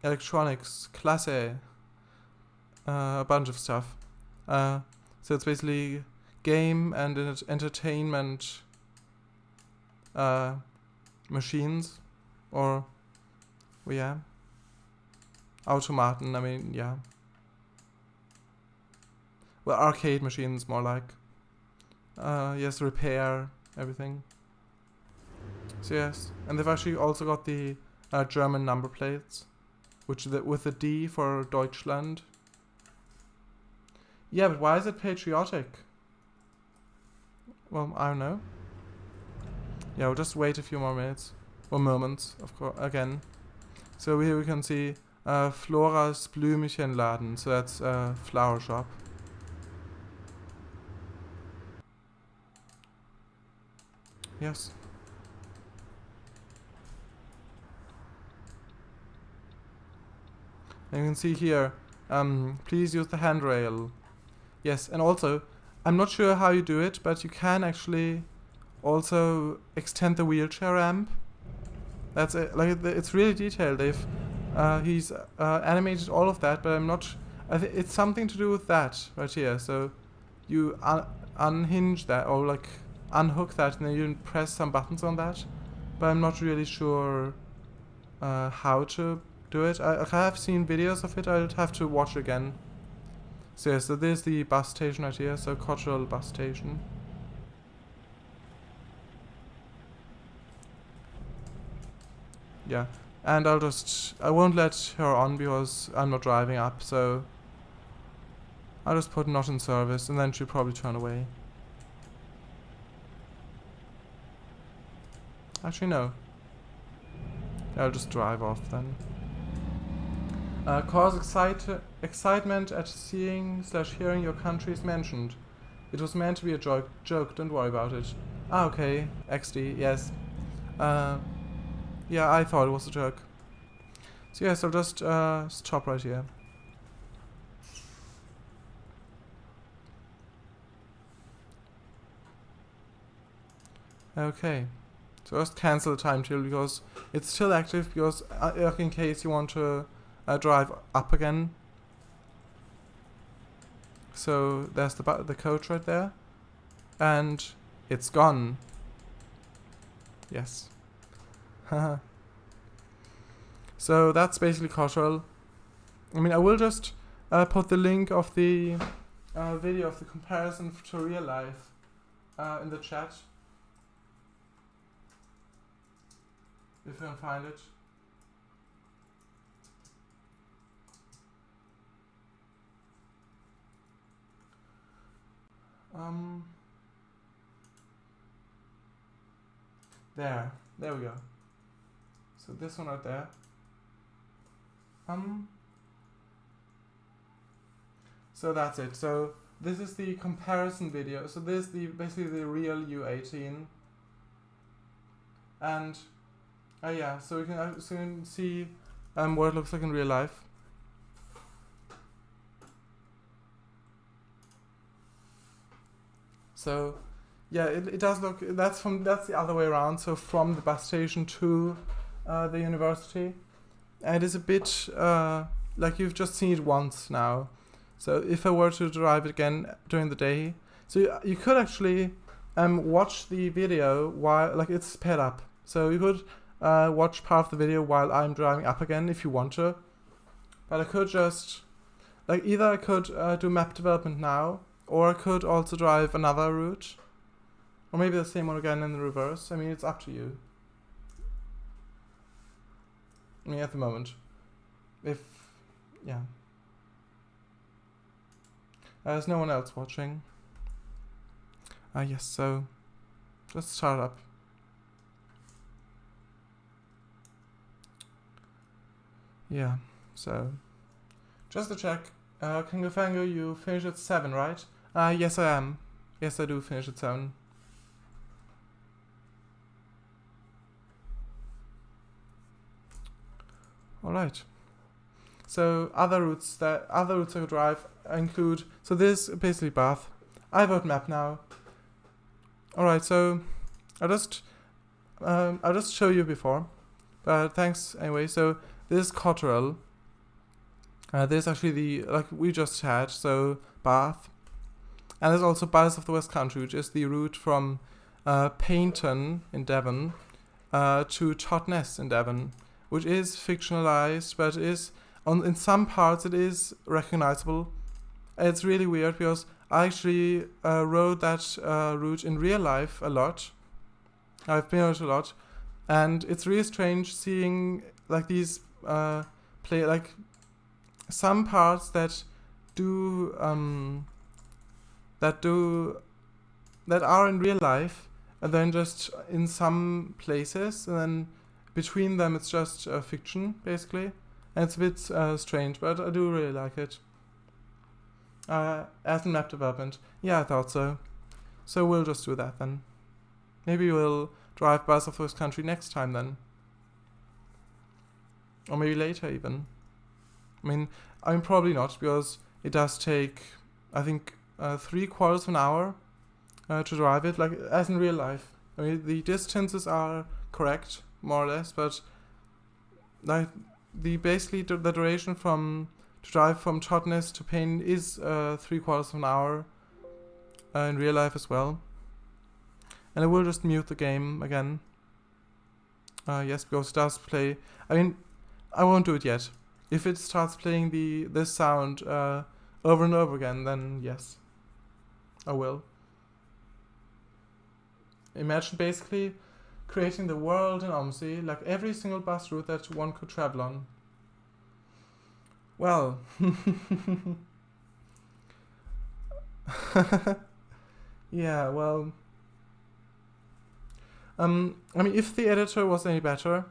Electronics, Klasse, a bunch of stuff. So it's basically game and entertainment machines, or well, yeah, Automaten, I mean, yeah. Well, arcade machines, more like. Yes, repair, everything. So yes, and they've actually also got the German number plates, with the D for Deutschland. Yeah, but why is it patriotic? Well, I don't know. Yeah, we'll just wait a few more minutes. or moments, of course, again. So here we can see Floras Blümchenladen, so that's a flower shop. Yes. And you can see here, please use the handrail. Yes, and also, I'm not sure how you do it, but you can actually also extend the wheelchair ramp. That's it. Like it's really detailed. He's animated all of that, but I'm not. It's something to do with that right here. So you unhinge that or like unhook that, and then you press some buttons on that. But I'm not really sure how to do it. I have seen videos of it. I'll have to watch again. So yeah, so there's the bus station right here. So Cotterell bus station. Yeah, and I won't let her on because I'm not driving up, so I'll just put not in service, and then she'll probably turn away. Actually, no. I'll just drive off then. Cause excitement at seeing/hearing your country is mentioned. It was meant to be a joke, don't worry about it. Ah, okay, XD, yes. Yeah, I thought it was a joke. So yes, I'll just stop right here. Okay, so just cancel the timetable because it's still active, because in case you want to drive up again. So there's the coach right there, and it's gone. Yes. So that's basically Cotterell. I mean, I will just put the link of the video of the comparison to real life in the chat, if you can find it. There we go. So this one right there. So that's it. So this is the comparison video. So this is basically the real U18. And yeah, so you can see what it looks like in real life. So yeah, it does look, that's the other way around, so from the bus station to the university. And it's a bit like you've just seen it once now. So if I were to drive it again during the day, so you could actually watch the video while, like, it's sped up. So you could watch part of the video while I'm driving up again if you want to. But I could just, like, either I could do map development now, or I could also drive another route. Or maybe the same one again in the reverse. I mean, it's up to you. I mean, at the moment. Yeah. There's no one else watching. Yes, so let's start up. Yeah, so just to check, Kangafango, you finished at 7, right? Yes I am. Yes, I do finish at 7. Alright. So other routes I could drive include, so this is basically Bath. I vote map now. Alright, so I'll just show you before. But thanks anyway. So this is Cotterell. This is actually the, like we just had, so Bath. And there's also Buses of the West Country, which is the route from Paynton in Devon to Totnes in Devon, which is fictionalized, but is in some parts it is recognizable. It's really weird because I actually rode that route in real life a lot. I've been on it a lot, and it's really strange seeing like these like some parts that are in real life, and then just in some places, and then between them it's just fiction, basically. And it's a bit strange, but I do really like it. As in map development. Yeah, I thought so. So we'll just do that then. Maybe we'll drive Bus of Caldshire next time then. Or maybe later even. I mean probably not, because it does take, I think, 3/4 of an hour to drive it, like as in real life. I mean, the distances are correct, more or less, but like basically the duration to drive from Totnes to Payne is 3/4 of an hour in real life as well. And I will just mute the game again. Yes, because it does play. I mean, I won't do it yet. If it starts playing this sound over and over again, then yes, I will. Imagine basically creating the world in OMSI, like every single bus route that one could travel on. Well, yeah, well, I mean, if the editor was any better,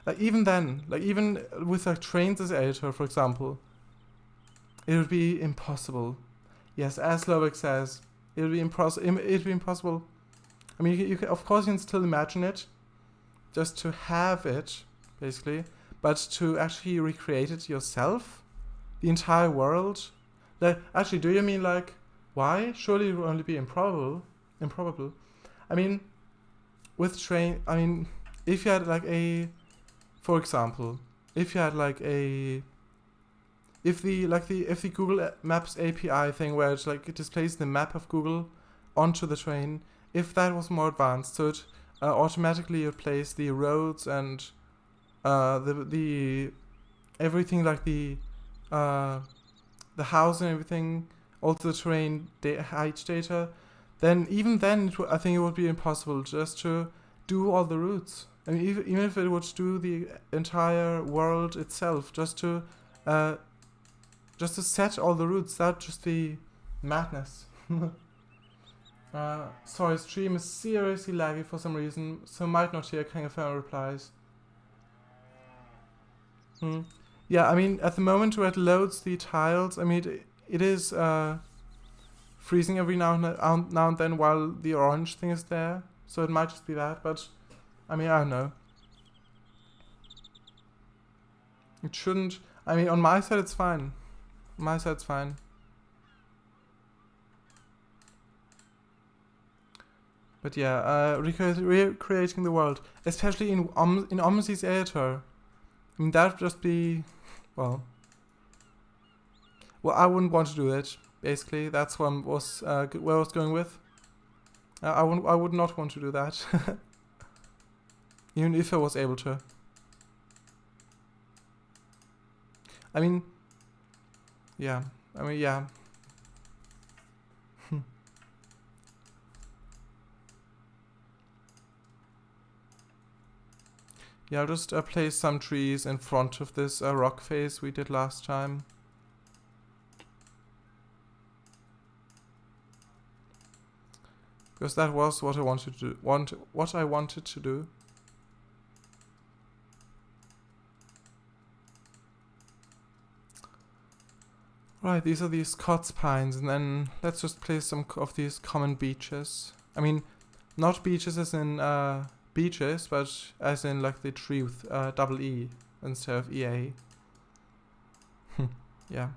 like even then, like even with like trains as editor, for example, it would be impossible. Yes, as Slovak says, it would be impossible. I mean, you can, of course, you can still imagine it, just to have it, basically, but to actually recreate it yourself, the entire world. Like, actually, do you mean like why? Surely it would only be improbable. I mean, with train, I mean, if you had like for example, if you had like if the Google Maps API thing where it displays the map of Google onto the train, if that was more advanced, so it automatically replaced the roads and the everything, like the house and everything, also the terrain height data, then even then I think it would be impossible just to do all the routes. I mean, even if it would do the entire world itself, just to set all the routes, that would just be madness. Sorry, stream is seriously laggy for some reason, so might not hear King of Fame replies. Yeah, I mean, at the moment where it loads the tiles, I mean, it is freezing every now and then while the orange thing is there, so it might just be that, but I mean, I don't know. It shouldn't. I mean, on my side it's fine. On my side it's fine. But yeah, recreating the world, especially in OMSI's editor. I mean, that would just be, well, I wouldn't want to do it. Basically, that's what where I was going with. I would not want to do that, even if I was able to. I mean, yeah. I mean, yeah. Yeah, I'll just place some trees in front of this rock face we did last time. Because that was what I wanted to do. What I wanted to do. Right, these are these Scots pines, and then let's just place some of these common beeches. I mean, not beeches as in beeches, but as in like the tree with double E instead of EA. Yeah.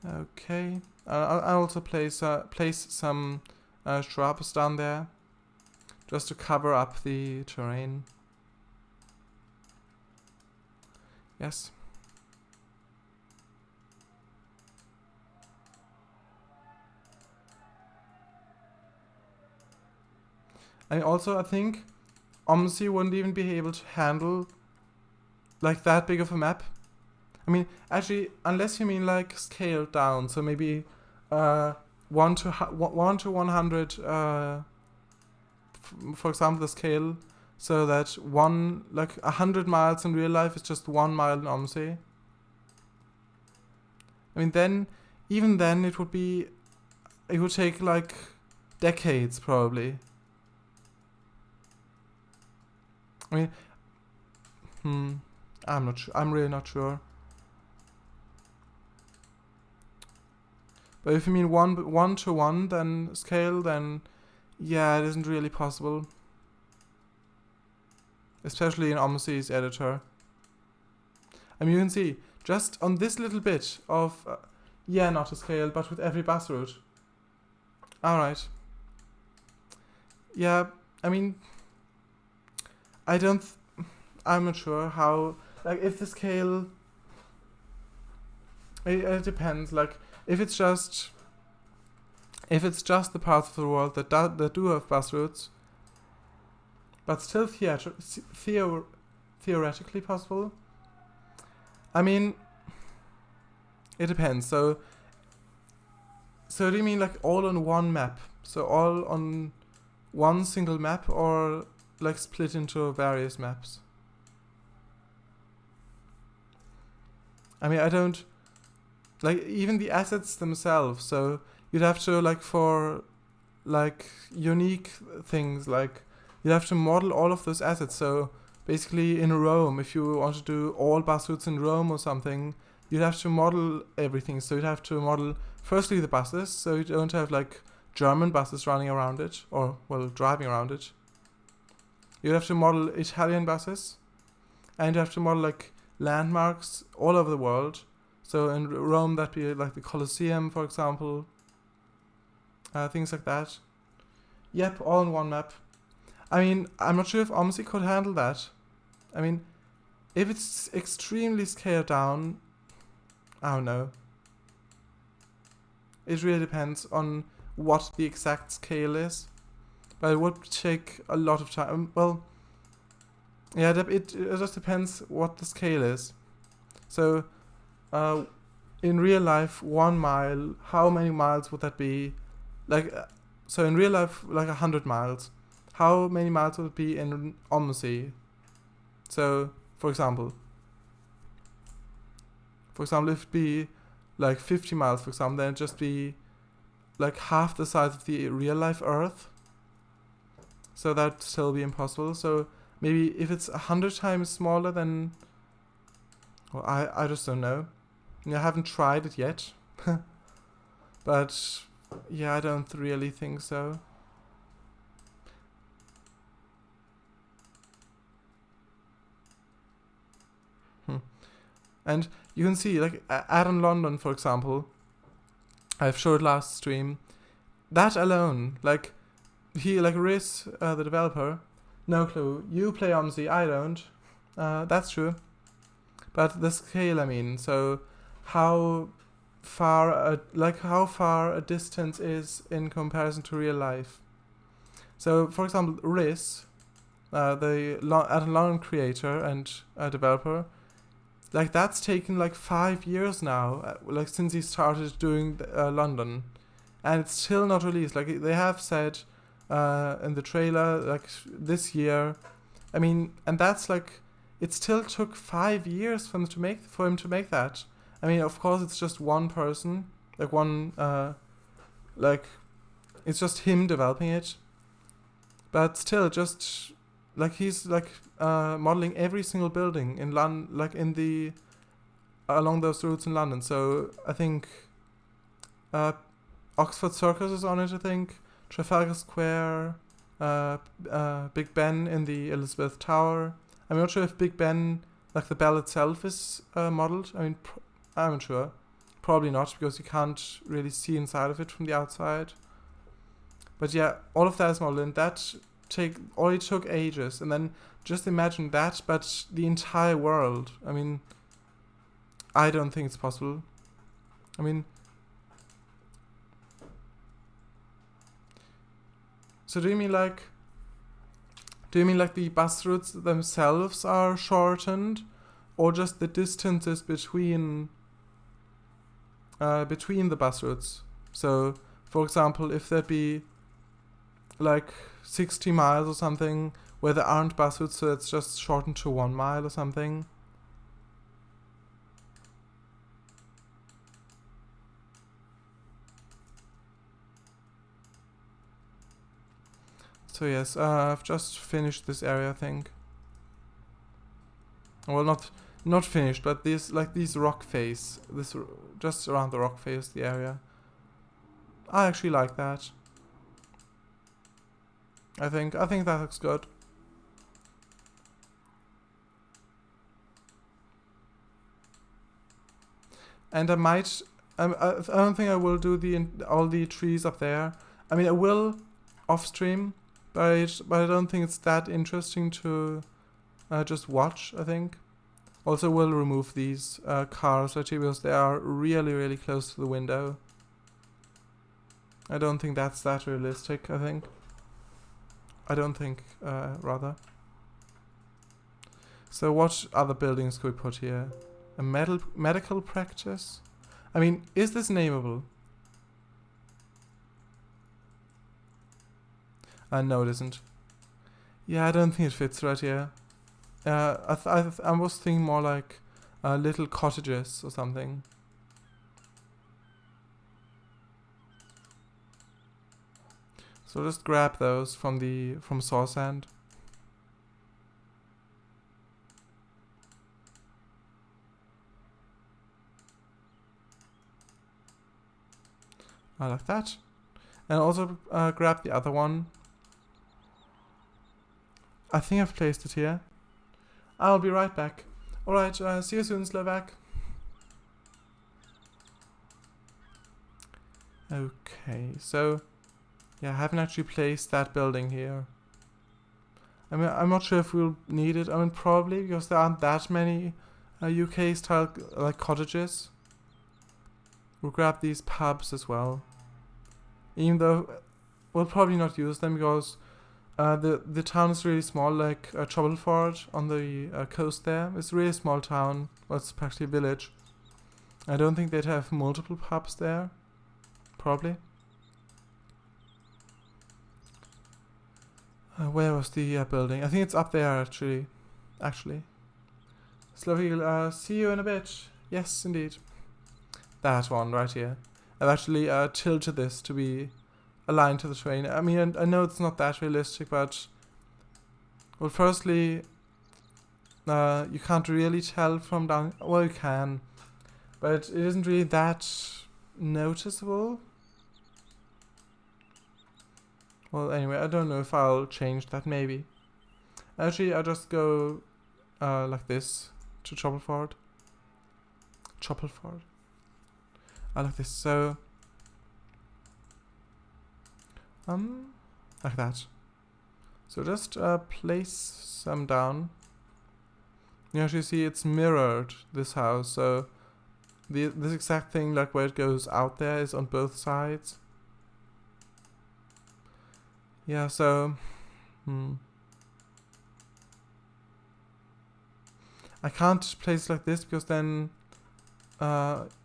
Okay. I'll also place some shrubs down there, just to cover up the terrain. Yes. And also, I think OMSI wouldn't even be able to handle like that big of a map. I mean, actually, unless you mean like scaled down, so maybe 1 to 100, for example, the scale, so that 100 miles in real life is just 1 mile in OMSI. I mean, then, even then, it would take like decades probably. I mean, I'm not sure. I'm really not sure. But if you mean one to one, then scale, then yeah, it isn't really possible. Especially in OMSI's editor. I mean, you can see just on this little bit of not to scale, but with every bus route. All right. Yeah, I mean, I'm not sure how. Like, if the scale, it depends. Like, if it's just the parts of the world that do have bus routes, but still theoretically possible. I mean, it depends. So do you mean like all on one map? So all on one single map, or like split into various maps? I mean, I don't like even the assets themselves. So you'd have to, like, for like unique things, like you'd have to model all of those assets. So basically in Rome, if you want to do all bus routes in Rome or something, you'd have to model everything. So you'd have to model firstly the buses, so you don't have like German buses running around it, or well, driving around it. You'd have to model Italian buses, and you have to model like landmarks all over the world. So in Rome, that'd be like the Colosseum, for example. Things like that. Yep, all in one map. I mean, I'm not sure if OMSI could handle that. I mean, if it's extremely scaled down, I don't know. It really depends on what the exact scale is. But it would take a lot of time. Well, yeah, it just depends what the scale is. So, in real life, 1 mile, how many miles would that be? Like, so in real life, like 100 miles. How many miles would it be in OMSI? So, for example, if it be like 50 miles, for example, then it'd just be like half the size of the real life Earth. So that'd still be impossible. So maybe if it's 100 times smaller, then, well, I just don't know. I haven't tried it yet. But yeah, I don't really think so. And you can see, like, Aaron London, for example, I've showed last stream, that alone, like, he, like, Riz, the developer, no clue. You play OMSI, I don't. That's true. But the scale, I mean, so how far a distance is in comparison to real life. So, for example, Riz, the Aaron London creator and developer, like, that's taken like 5 years now, like since he started doing London, and it's still not released. Like, they have said in the trailer, like, this year. I mean, and that's like, it still took 5 years for him to make that. I mean, of course, it's just one person, like one, like, it's just him developing it, but still, just like, he's like modeling every single building in London, like along those routes in London. So I think Oxford Circus is on it. I think Trafalgar Square, Big Ben in the Elizabeth Tower. I'm not sure if Big Ben, like the bell itself, is modeled. I mean, I'm not sure. Probably not, because you can't really see inside of it from the outside. But yeah, all of that is modeled, and that already took ages. And then just imagine that, but the entire world. I mean, I don't think it's possible. I mean, so do you mean like the bus routes themselves are shortened, or just the distances between the bus routes? So, for example, if there be like 60 miles or something where there aren't bus routes, so it's just shortened to 1 mile or something. So yes, I've just finished this area, I think. Well, not finished, but these rock face, just around the rock face, the area. I actually like that. I think that looks good. And I might. I don't think I will do all the trees up there. I mean, I will off stream, but I don't think it's that interesting to just watch. I think. Also, we'll remove these cars actually because they are really, really close to the window. I don't think that's that realistic. I don't think, rather. So what other buildings could we put here? A medical practice? I mean, is this nameable? No, it isn't. Yeah, I don't think it fits right here. I was thinking more like little cottages or something. So just grab those from saw sand. I like that. And also grab the other one. I think I've placed it here. I'll be right back. Alright, see you soon, Slovak. Okay, so yeah, I haven't actually placed that building here. I mean, I'm not sure if we'll need it. I mean, probably, because there aren't that many UK-style like cottages. We'll grab these pubs as well. Even though we'll probably not use them because the town is really small, like Troubleford on the coast there. It's a really small town. Well, it's practically a village. I don't think they'd have multiple pubs there. Probably. Where was the building? I think it's up there actually. Slovak, see you in a bit. Yes, indeed. That one right here. I've actually tilted this to be aligned to the train. I mean, I know it's not that realistic, but well, firstly, you can't really tell from down. Well, you can, but it isn't really that noticeable. Well, anyway, I don't know if I'll change that. Maybe. Actually, I'll just go like this to Troubleford. I like this. So like that. So just place some down. You actually see it's mirrored, this house, so this exact thing, like where it goes out there, is on both sides. Yeah, so I can't place it like this because then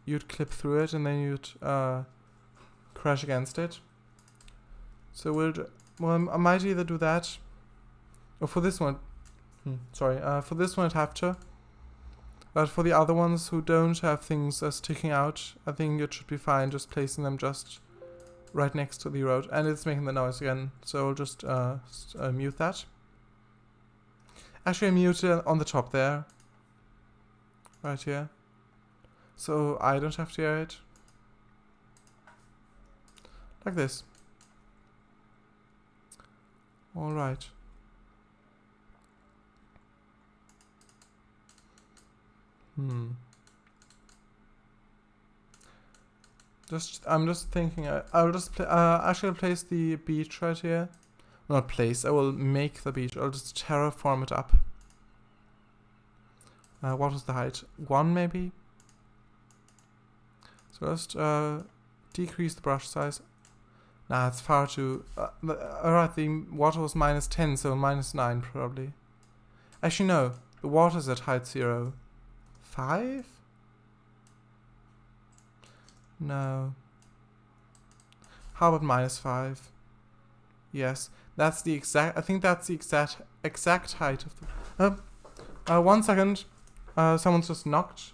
you'd clip through it and then you'd crash against it. So well, I might either do that, or for this one, for this one I'd have to. But for the other ones who don't have things sticking out, I think it should be fine just placing them just right next to the road. And it's making the noise again, so I'll just mute that. Actually, I mute it on the top there, right here, so I don't have to hear it. Like this. Alright. I'm just thinking. I'll just actually place the beach right here. Not place. I will make the beach. I'll just terraform it up. What was the height? 1 maybe. So just decrease the brush size. Nah, it's far too... alright, the water was -10, so -9 probably. Actually, no. The water's at height 0. 5? No. How about -5? Yes. That's the exact... I think that's the exact height of the... 1 second. Someone's just knocked.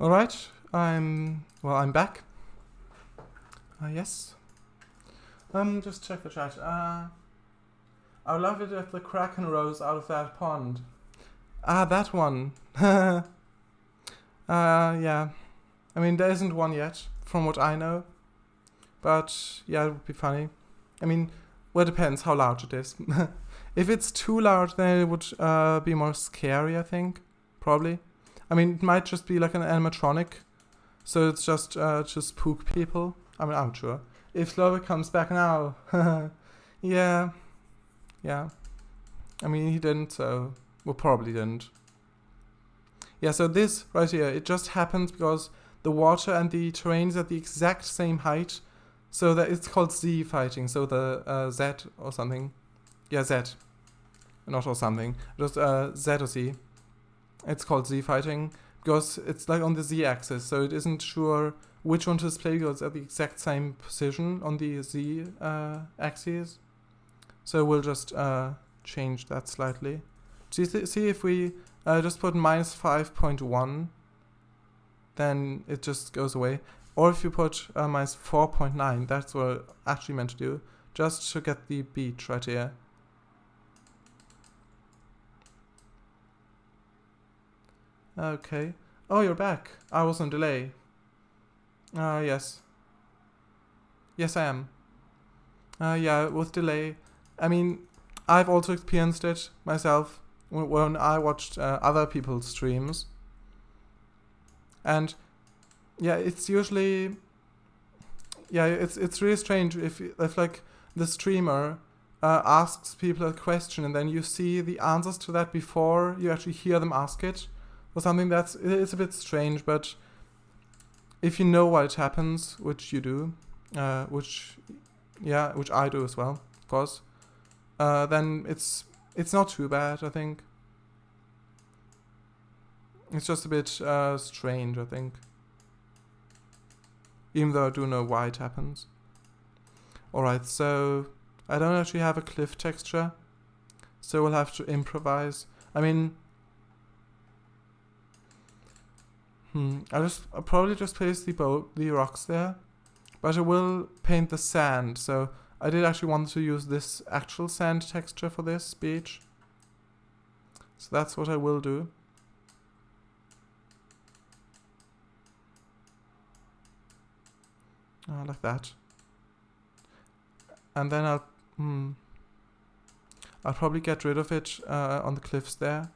Alright, I'm back. Yes. Just check the chat. I would love it if the Kraken rose out of that pond. That one. Yeah. I mean, there isn't one yet, from what I know. But, yeah, it would be funny. I mean, well, it depends how large it is. If it's too large, then it would be more scary, I think. Probably. I mean, it might just be like an animatronic. So it's just to spook people. I mean, I'm sure. If Slovak comes back now. Yeah. Yeah. I mean, he didn't, so... Well, probably didn't. Yeah, so this right here, it just happens because the water and the terrain is at the exact same height. So that it's called Z fighting. So the Z or something. Yeah, Z. Not or something. Just Z or Z. It's called Z fighting because it's like on the Z axis. So it isn't sure which one to display because it's at the exact same position on the Z axis. So we'll just change that slightly. See if we just put minus 5.1, then it just goes away. Or if you put minus 4.9, that's what I actually meant to do, just to get the beach right here. Okay. Oh, you're back. I was on delay. Yes. Yes, I am. Yeah, with delay. I mean, I've also experienced it myself when I watched other people's streams. And yeah, it's usually... Yeah, it's really strange if like the streamer asks people a question and then you see the answers to that before you actually hear them ask it. Or something it's a bit strange, but if you know why it happens, which you do, which I do as well, of course, then it's not too bad, I think. It's just a bit strange, I think. Even though I do know why it happens. Alright, so I don't actually have a cliff texture, so we'll have to improvise. I mean, I'll probably just place the rocks there, but I will paint the sand. So I did actually want to use this actual sand texture for this beach. So that's what I will do. Like that. And then I'll probably get rid of it on the cliffs there.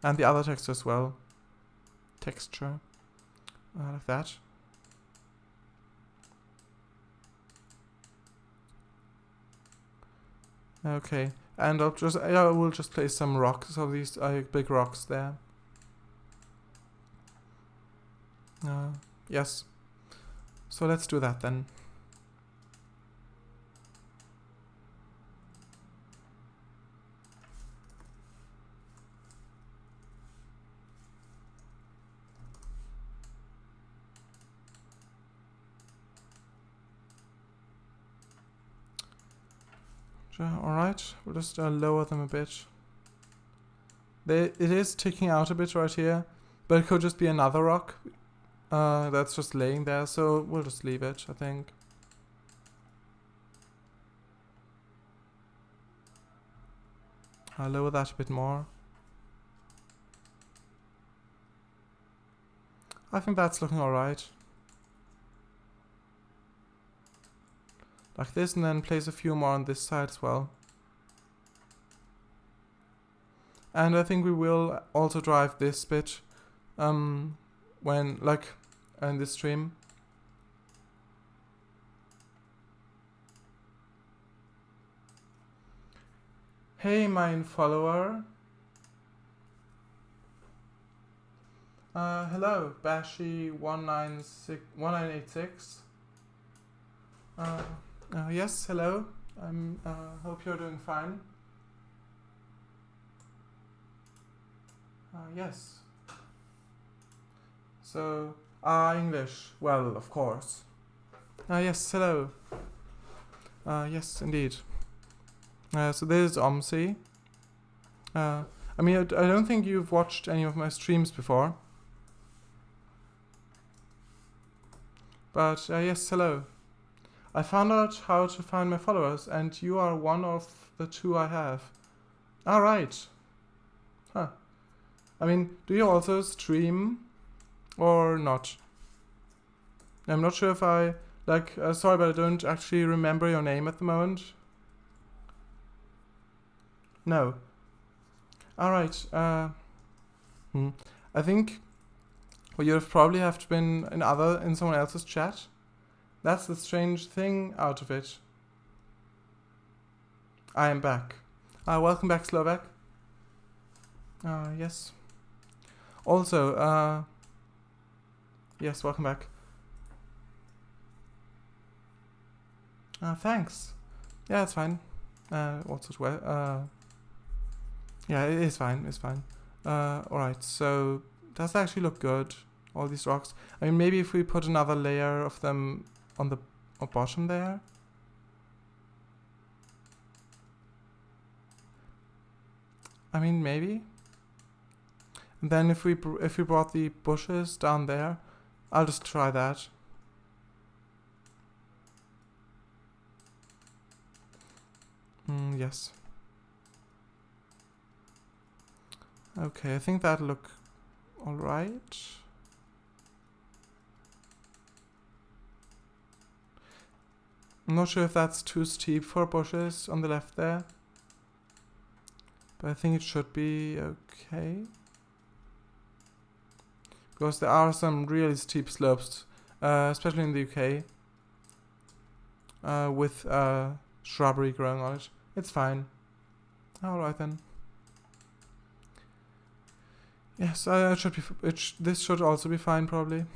And the other texture as well. Texture. Like that. Okay. And I will just place some rocks of these big rocks there. Yes. So let's do that then. Alright, we'll just lower them a bit. It is ticking out a bit right here, but it could just be another rock that's just laying there, so we'll just leave it, I think. I'll lower that a bit more. I think that's looking alright. Like this, and then place a few more on this side as well. And I think we will also drive this bit when, like, in this stream. Hey, my follower. Hello, Bashi1986. Yes, hello. Hope you're doing fine. Yes. So, English. Well, of course. Yes, hello. Yes, indeed. So this is OMSI. I mean, I don't think you've watched any of my streams before. But yes, hello. I found out how to find my followers, and you are one of the 2 I have. Alright. Huh. I mean, do you also stream or not? I'm not sure if I, like, sorry, but I don't actually remember your name at the moment. No. Alright, I think, well, you've probably have been in someone else's chat. That's the strange thing out of it. I am back. Welcome back, Slovak. Yes. Also, yes, welcome back. Thanks. Yeah, it's fine. What's it well? Yeah, it is fine. It's fine. Alright, so does that actually look good? All these rocks. I mean, maybe if we put another layer of them on the bottom there. I mean, maybe. And then if we brought the bushes down there, I'll just try that. Yes. Okay, I think that'll look alright. I'm not sure if that's too steep for bushes on the left there. But I think it should be okay. Because there are some really steep slopes, especially in the UK, with shrubbery growing on it. It's fine. Alright then. Yes, it should be. This should also be fine, probably.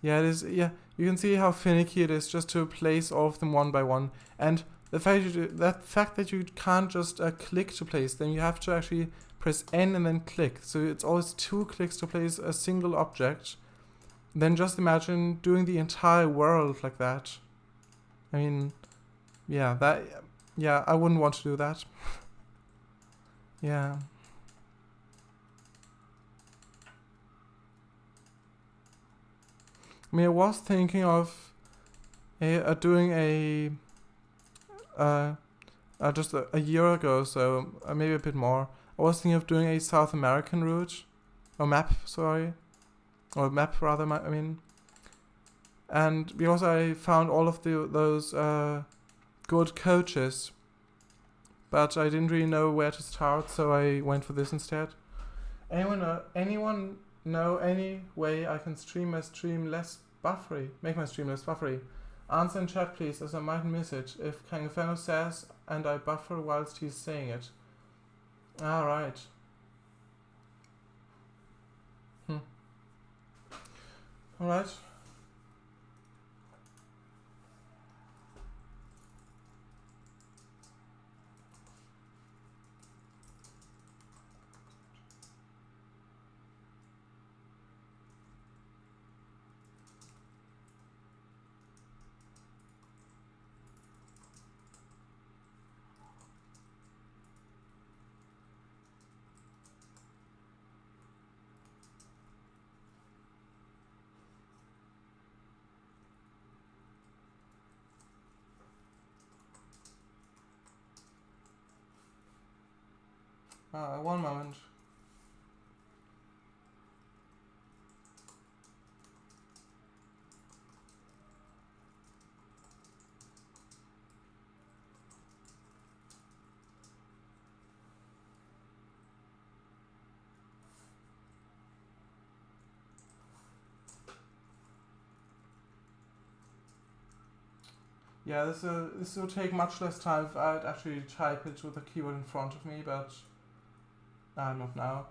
Yeah, it is. Yeah, you can see how finicky it is just to place all of them one by one, and the fact that you can't just click to place them, you have to actually press N and then click. So it's always 2 clicks to place a single object. Then just imagine doing the entire world like that. I mean, yeah, I wouldn't want to do that. Yeah. I mean, I was thinking of doing just a year ago, so maybe a bit more. I was thinking of doing a South American route, or map, sorry, or map rather. I mean, and because I found all of those good coaches, but I didn't really know where to start, so I went for this instead. Anyone know any way I can make my stream less buffery? Answer in chat, please, as I might miss it if Kangafeno says and I buffer whilst he's saying it. Alright. Alright. One moment. Yeah, this will take much less time if I'd actually type it with the keyboard in front of me, but not now.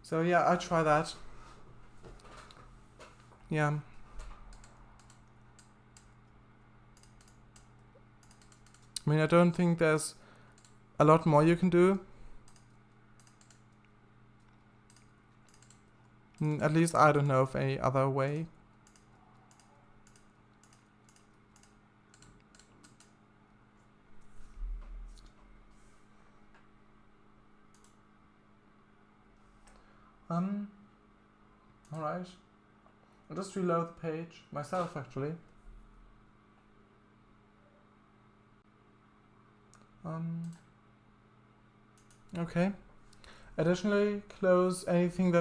So yeah, I try that. Yeah. I mean, I don't think there's a lot more you can do. At least I don't know of any other way. Alright. I'll just reload the page myself, actually. Okay. Additionally, close anything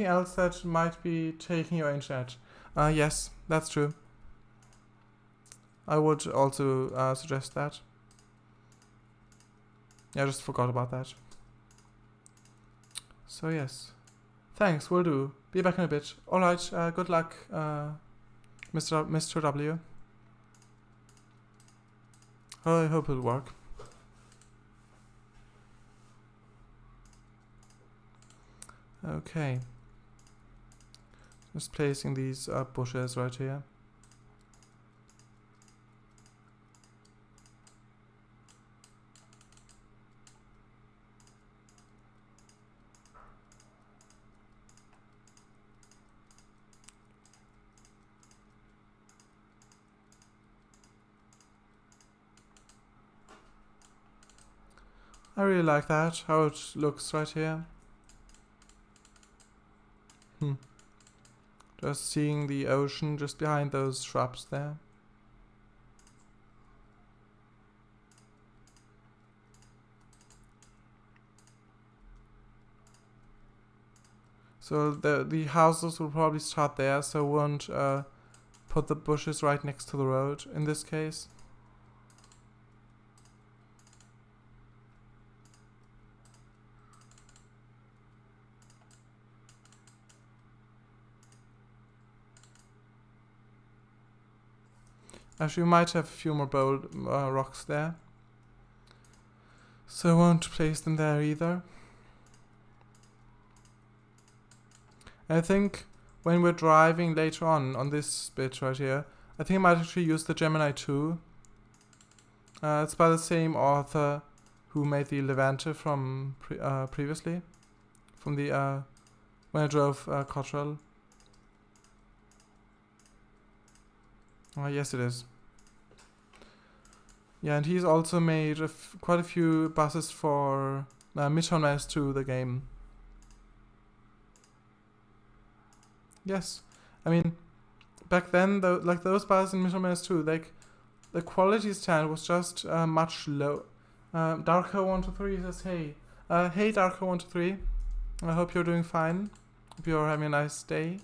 else that might be taking your internet. Yes, that's true. I would also suggest that. Yeah, I just forgot about that. So yes. Thanks, will do. Be back in a bit. Alright, good luck, Mr. W. I hope it'll work. Okay. Just placing these bushes right here. I really like that, how it looks right here. Just seeing the ocean just behind those shrubs there. So the houses will probably start there, so won't put the bushes right next to the road in this case. Actually, we might have a few more bold rocks there. So I won't place them there either. I think when we're driving later on this bit right here, I think I might actually use the Gemini 2. It's by the same author who made the Levante from previously. From the, when I drove Cotterell. Yes, it is. Yeah, and he's also made quite a few buses for Midtown Mass 2, the game. Yes, I mean, back then, like those buses in Midtown Mass 2, like the quality standard was just much low. Darko123 says, hey. Hey Darko123, I hope you're doing fine. Hope you're having a nice day.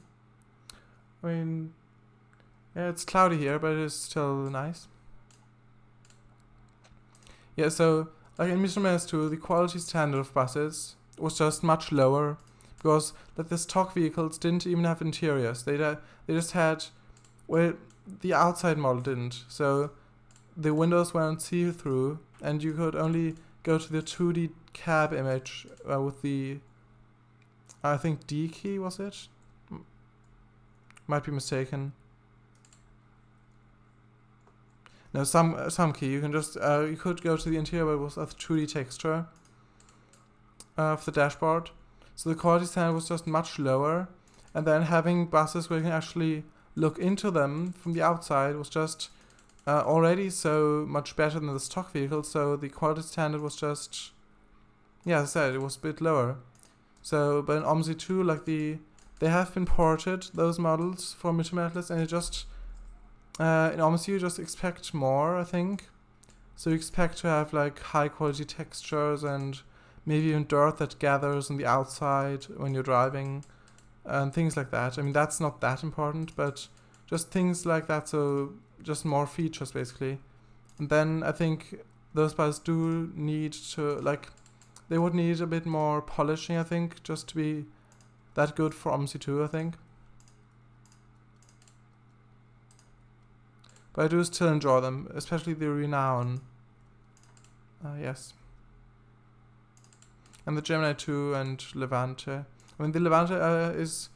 I mean, yeah, it's cloudy here, but it is still nice. Yeah, so like in Midtown Mass 2, the quality standard of buses was just much lower because like the stock vehicles didn't even have interiors. They just had, well, the outside model didn't. So the windows weren't see-through, and you could only go to the 2D cab image with the, I think D key was it? Might be mistaken. No, some key. You can just you could go to the interior, but it was a 2D texture of the dashboard. So the quality standard was just much lower, and then having buses where you can actually look into them from the outside was just already so much better than the stock vehicle. So the quality standard was just, yeah, as I said, it was a bit lower. So, but in OMSI 2, like they have been ported, those models for Midtown Atlas, and it just in OMSI you just expect more, I think. So you expect to have like high quality textures and maybe even dirt that gathers on the outside when you're driving and things like that. I mean, that's not that important, but just things like that, so just more features basically. And then I think those buses do need to, like, they would need a bit more polishing, I think, just to be that good for OMSI 2, I think. But I do still enjoy them, especially the Renown. Yes. And the Gemini 2 and Levante. I mean, the Levante is...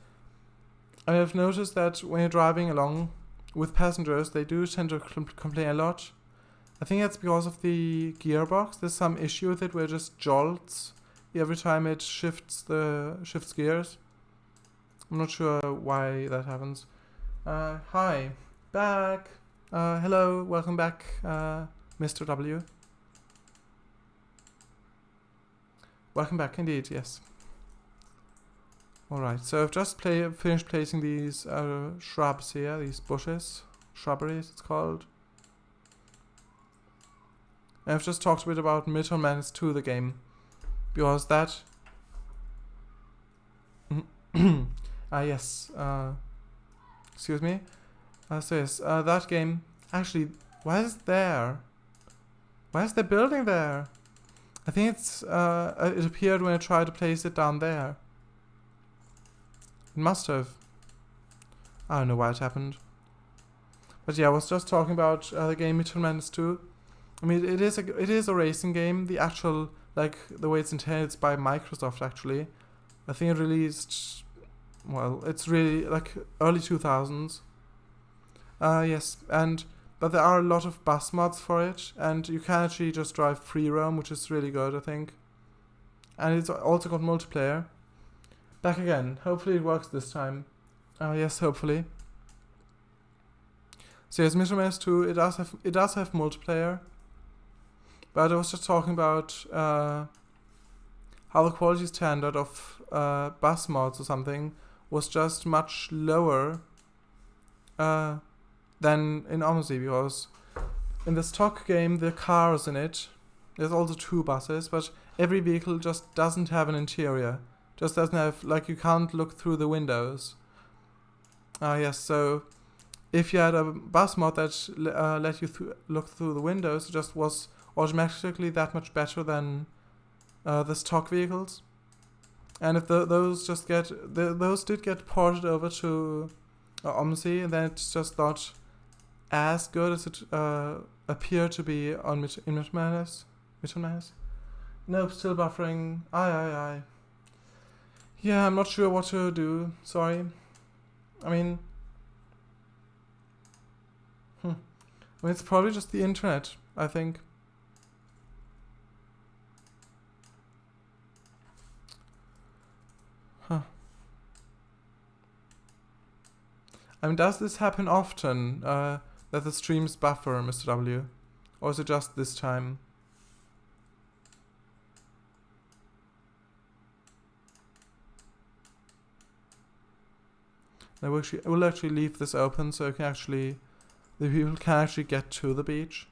I have noticed that when you're driving along with passengers, they do tend to complain a lot. I think that's because of the gearbox. There's some issue with it where it just jolts every time it shifts gears. I'm not sure why that happens. Hi. Back. Hello. Welcome back, Mr. W. Welcome back, indeed, yes. Alright, so I've just finished placing these shrubs here, these bushes, shrubberies it's called. And I've just talked a bit about Midtown Madness 2, the game, because that... yes, excuse me. So yes, that game, actually, why is it there? Why is the building there? I think it's, it appeared when I tried to place it down there. It must have. I don't know why it happened. But yeah, I was just talking about the game Midtown Madness 2. I mean, it is a racing game. The actual, like, the way it's intended, it's by Microsoft, actually. I think it released, well, it's really, like, early 2000s. Yes, but there are a lot of bus mods for it, and you can actually just drive free roam, which is really good, I think. And it's also got multiplayer. Back again. Hopefully it works this time. Yes, hopefully. So yes, Midtown Madness 2, it does have multiplayer. But I was just talking about how the quality standard of bus mods or something was just much lower than in OMSI, because in the stock game, the cars in it, there's also 2 buses, but every vehicle just doesn't have an interior. Just doesn't have, like, you can't look through the windows. Yes, so if you had a bus mod that let you look through the windows, it just was automatically that much better than the stock vehicles. And if those did get ported over to OMSI, then it's just not as good as it appeared to be on in Midtown Madness. Nope, still buffering. Aye. Yeah, I'm not sure what to do. Sorry. I mean, it's probably just the internet, I think. Huh. I mean, does this happen often, that the streams buffer, Mr. W? Or is it just this time? I will actually leave this open so the people can actually get to the beach.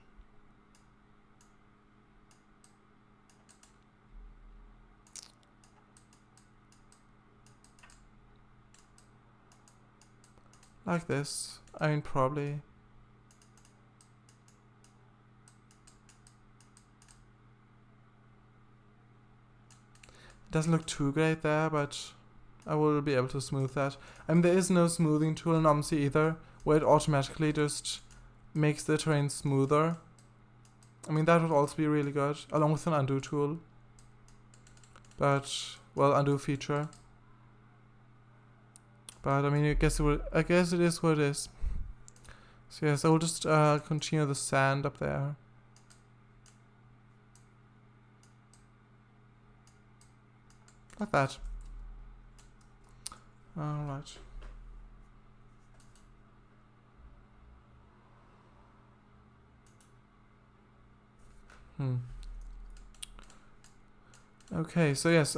Like this. I mean, probably. It doesn't look too great there, but I will be able to smooth that. I mean, there is no smoothing tool in OMSI either, where it automatically just makes the terrain smoother. I mean, that would also be really good, along with an undo tool. But, well, undo feature. But, I mean, I guess it is what it is. So yes, I will just continue the sand up there. Like that. Alright. Okay, so yes,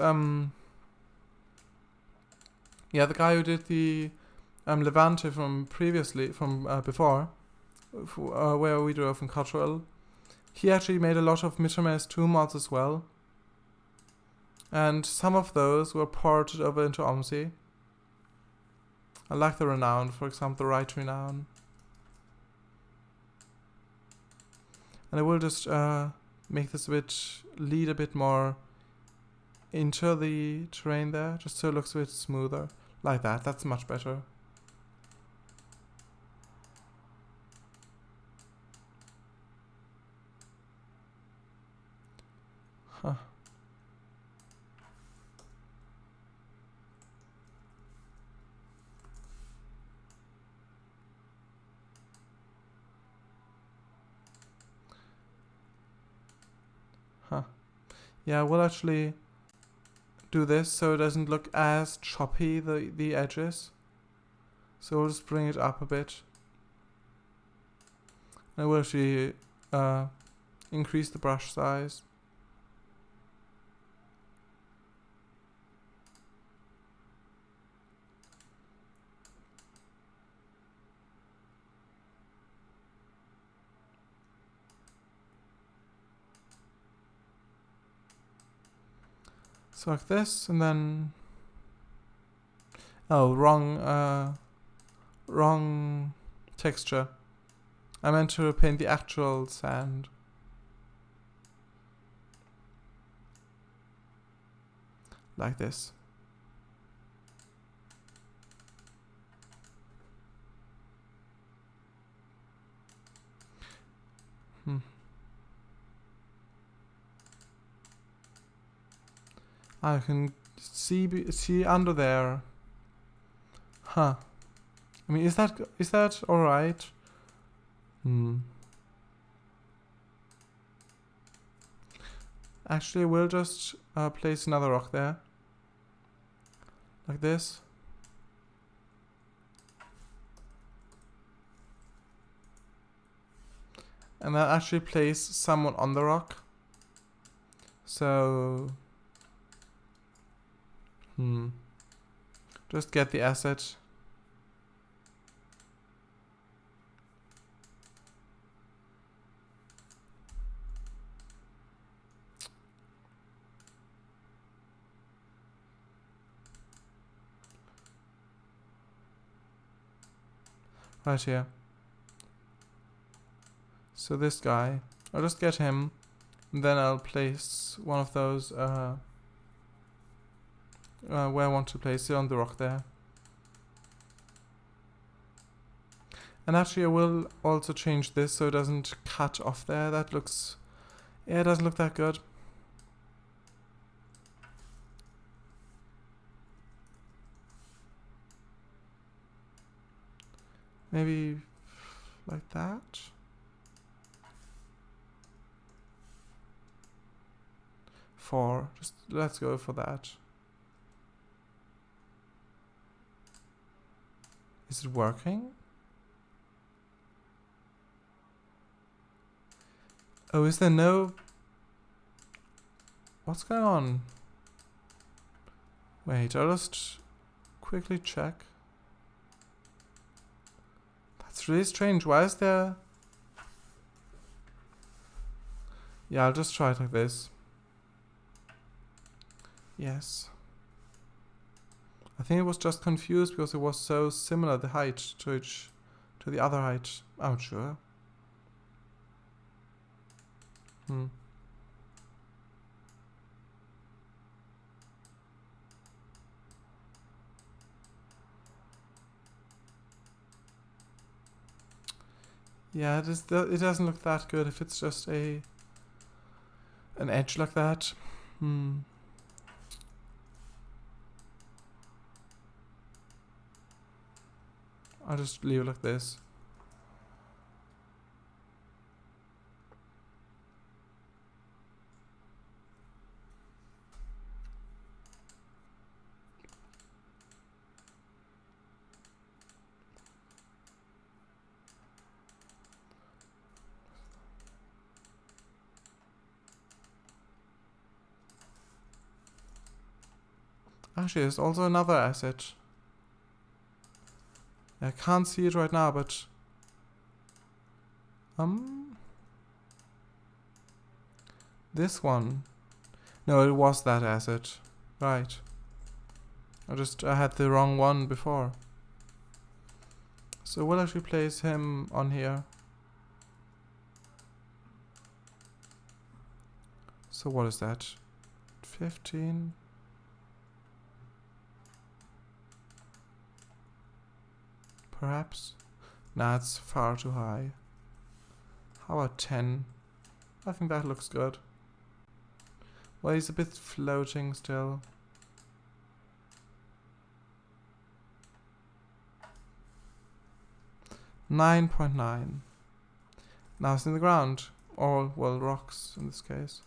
yeah, the guy who did the Levante from before, where we drove from Cotterell, he actually made a lot of Midtown Madness 2 mods as well. And some of those were ported over into OMSI. I like the renown, for example, the right renown. And I will just make this lead a bit more into the terrain there, just so it looks a bit smoother. Like that, that's much better. Huh. Yeah, we'll actually do this so it doesn't look as choppy, the edges. So we'll just bring it up a bit. And we'll actually increase the brush size. So like this, and then... Oh, wrong texture. I meant to paint the actual sand. Like this. I can see under there. Huh. I mean, is that all right? Actually, we'll just place another rock there. Like this. And then actually place someone on the rock. So... Just get the asset. Right here. So this guy, I'll just get him, and then I'll place one of those, where I want to place it on the rock there. And actually I will also change this so it doesn't cut off there. That looks... Yeah, it doesn't look that good. Maybe like that. Just let's go for that. Is it working? Oh, is there no... What's going on? Wait, I'll just quickly check. That's really strange. Why is there... Yeah, I'll just try it like this. Yes. I think it was just confused because it was so similar, the height to the other height. I'm sure. Yeah, it doesn't look that good if it's just an edge like that. I'll just leave it like this. Actually, there's also another asset. I can't see it right now, but... This one. No, it was that asset. Right. I had the wrong one before. So we'll actually place him on here. So what is that? 15? Perhaps? Nah, it's far too high. How about 10? I think that looks good. Well, he's a bit floating still. $9.9. Now it's in the ground. Or, well, rocks in this case.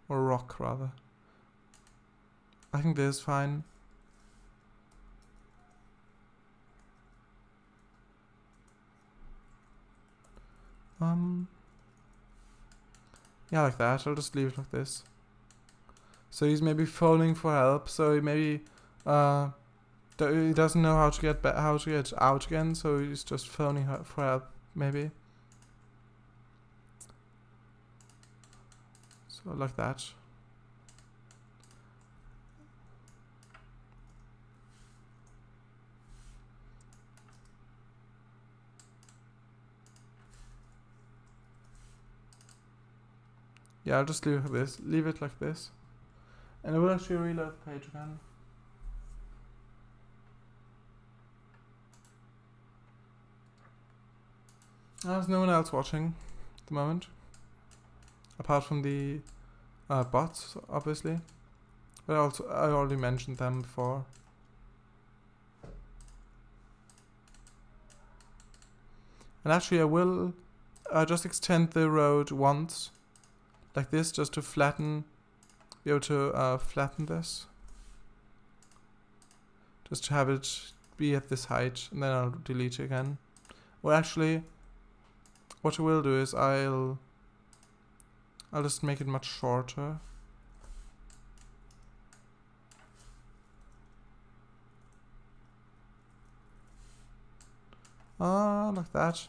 Or rock, rather. I think this is fine. Yeah, like that. I'll just leave it like this. So he's maybe phoning for help. So he maybe he doesn't know how to get out again. So he's just phoning for help, maybe. So like that. Yeah, I'll just leave it like this. And I will actually reload the page again. There's no one else watching at the moment. Apart from the bots, obviously. But I already mentioned them before. And actually I will just extend the road once. Like this, just to be able to flatten this. Just to have it be at this height, and then I'll delete it again. Well, actually, what I will do is I'll just make it much shorter. Like that.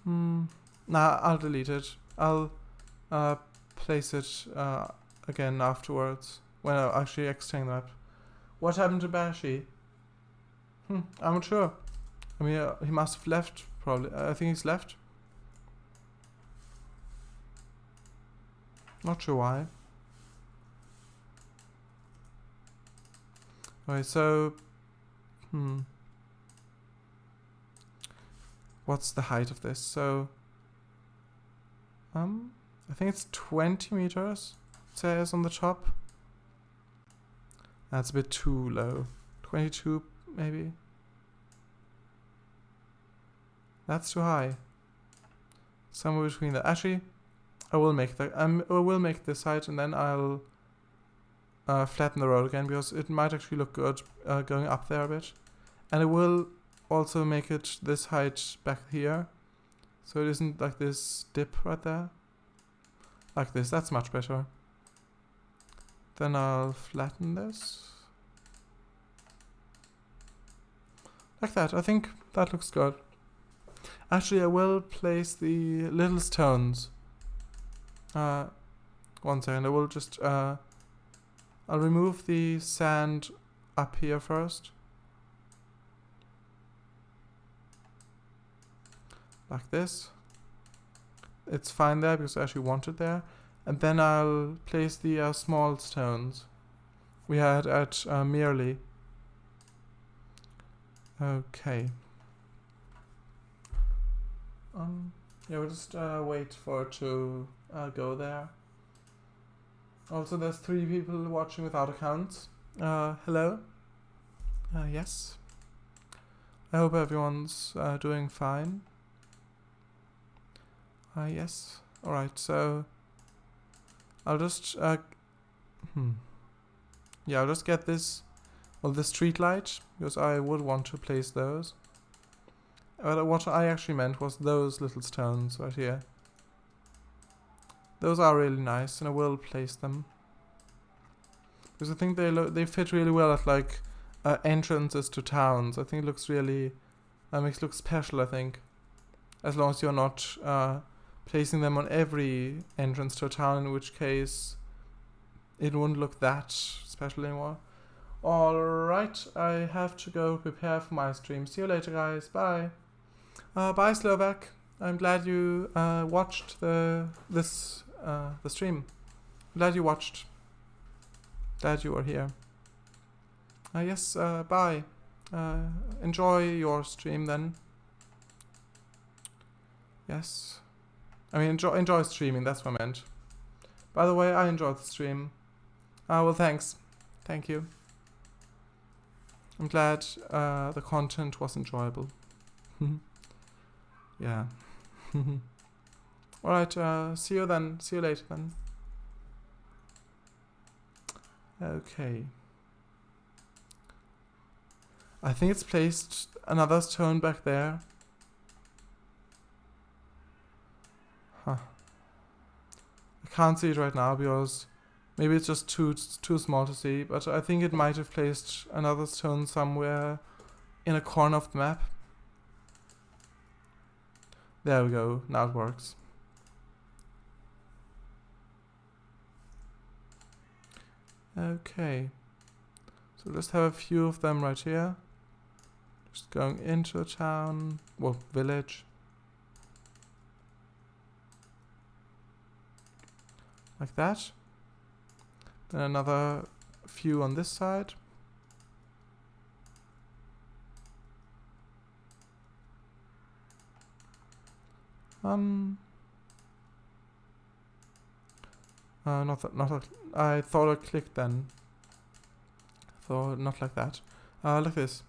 Nah, I'll delete it. I'll place it again afterwards when I actually extend that. What happened to Bashi? I'm not sure. I mean, he must have left, probably. I think he's left. Not sure why. Okay, so... What's the height of this? So... I think it's 20 meters, it says on the top. That's a bit too low. 22, maybe? That's too high. Somewhere between that. Actually, I will make that. I will make this height, and then I'll flatten the road again, because it might actually look good going up there a bit. And I will also make it this height back here, so it isn't like this dip right there. Like this, that's much better. Then I'll flatten this. Like that, I think that looks good. Actually, I will place the little stones. 1 second, I will just, I'll remove the sand up here first. Like this. It's fine there because I actually want it there. And then I'll place the small stones we had at Merely. Okay. Yeah, we'll just wait for it to go there. Also, there's 3 people watching without accounts. Hello? Yes. I hope everyone's doing fine. Yes. Alright, so I'll just yeah, I'll just get this, well, the street light, because I would want to place those. But what I actually meant was those little stones right here. Those are really nice, and I will place them, because I think they fit really well at like entrances to towns. I think it looks really makes it look special, I think, as long as you're not placing them on every entrance to a town, in which case it wouldn't look that special anymore. Alright, I have to go prepare for my stream. See you later, guys. Bye. Bye, Slovak. I'm glad you watched the stream. Glad you watched. Glad you were here. Yes, bye. Enjoy your stream then. Yes. I mean, enjoy streaming, that's what I meant. By the way, I enjoyed the stream. Well, thanks. Thank you. I'm glad the content was enjoyable. Yeah. Alright, see you then. See you later then. Okay. I think it's placed another stone back there. Huh. I can't see it right now because maybe it's just too small to see, but I think it might have placed another stone somewhere in a corner of the map. There we go, now it works. Okay. So just have a few of them right here. Just going into a town, well, village. Like that. Then another few on this side. Not that, I thought I clicked then. So not like that. Like this.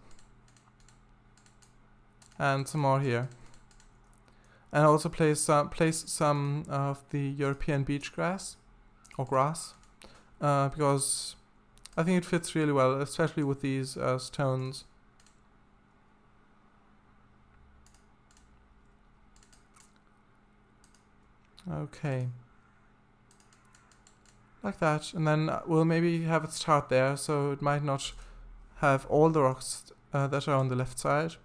And some more here. And also place some of the European beach grass or grass, because I think it fits really well, especially with these stones. Okay. Like that, and then we'll maybe have it start there, so it might not have all the rocks that are on the left side.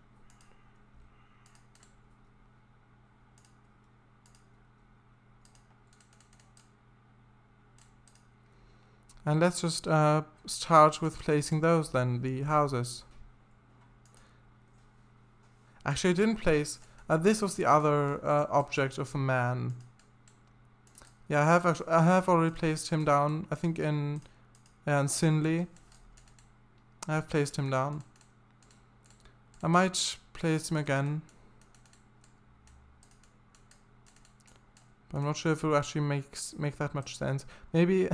And let's just start with placing those then, the houses. Actually, I didn't place... this was the other object of a man. Yeah, I have already placed him down. I think in Sinley. I have placed him down. I might place him again. But I'm not sure if it will actually make that much sense. Maybe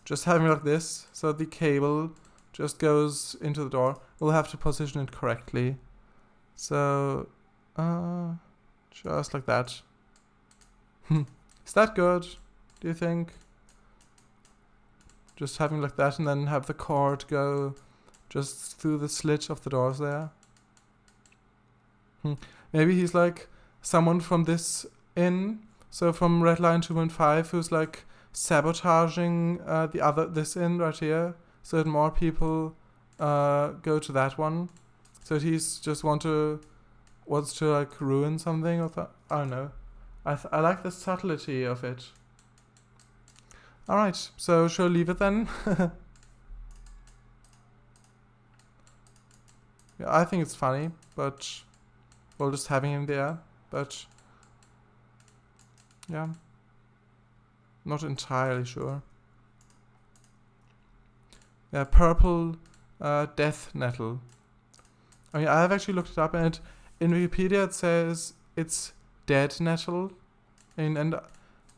just having like this, so the cable just goes into the door. We'll have to position it correctly. So just like that. Is that good, do you think? Just having like that, and then have the cord go just through the slit of the doors there. Maybe he's like someone from this inn, so from Red Line 2.5, who's like sabotaging this inn right here, so that more people go to that one. So he's just wants to like ruin something or I don't know. I like the subtlety of it. Alright, so shall I leave it then? Yeah, I think it's funny, but well, just having him there, but yeah, not entirely sure. Yeah, purple death nettle. I mean, I have actually looked it up, and in Wikipedia it says it's dead nettle, and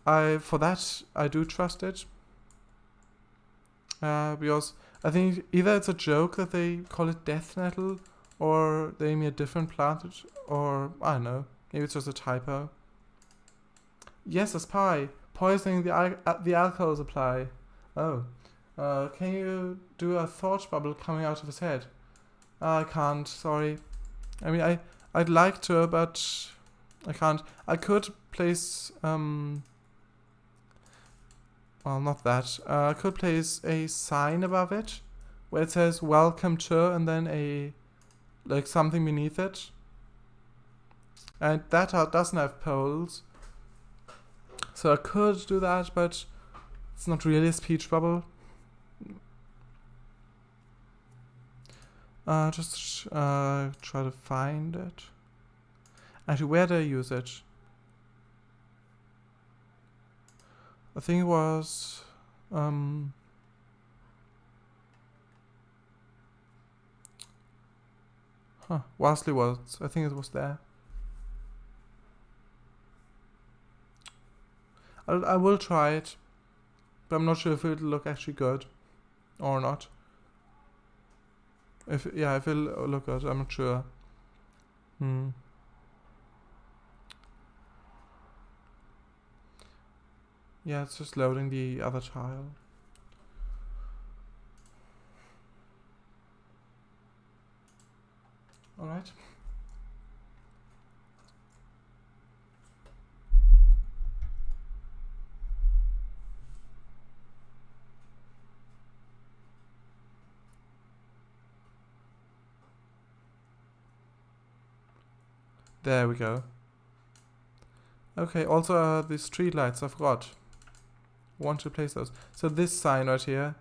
for that I do trust it, because I think either it's a joke that they call it death nettle, or they mean a different plant, or I don't know, maybe it's just a typo. Yes, a spy poisoning the alcohol supply. Oh, can you do a thought bubble coming out of his head? I can't, sorry. I mean, I'd like to, but I can't. I could place, well, not that. I could place a sign above it, where it says welcome to, and then like something beneath it. And that doesn't have poles. So I could do that, but it's not really a speech bubble. Just try to find it. Actually, where did I use it? I think it was Wesley was. I think it was there. I will try it, but I'm not sure if it'll look actually good or not. If it'll look good, I'm not sure. Yeah, it's just loading the other tile. Alright. There we go. Okay, also the street lights, I forgot. Want to place those. So this sign right here.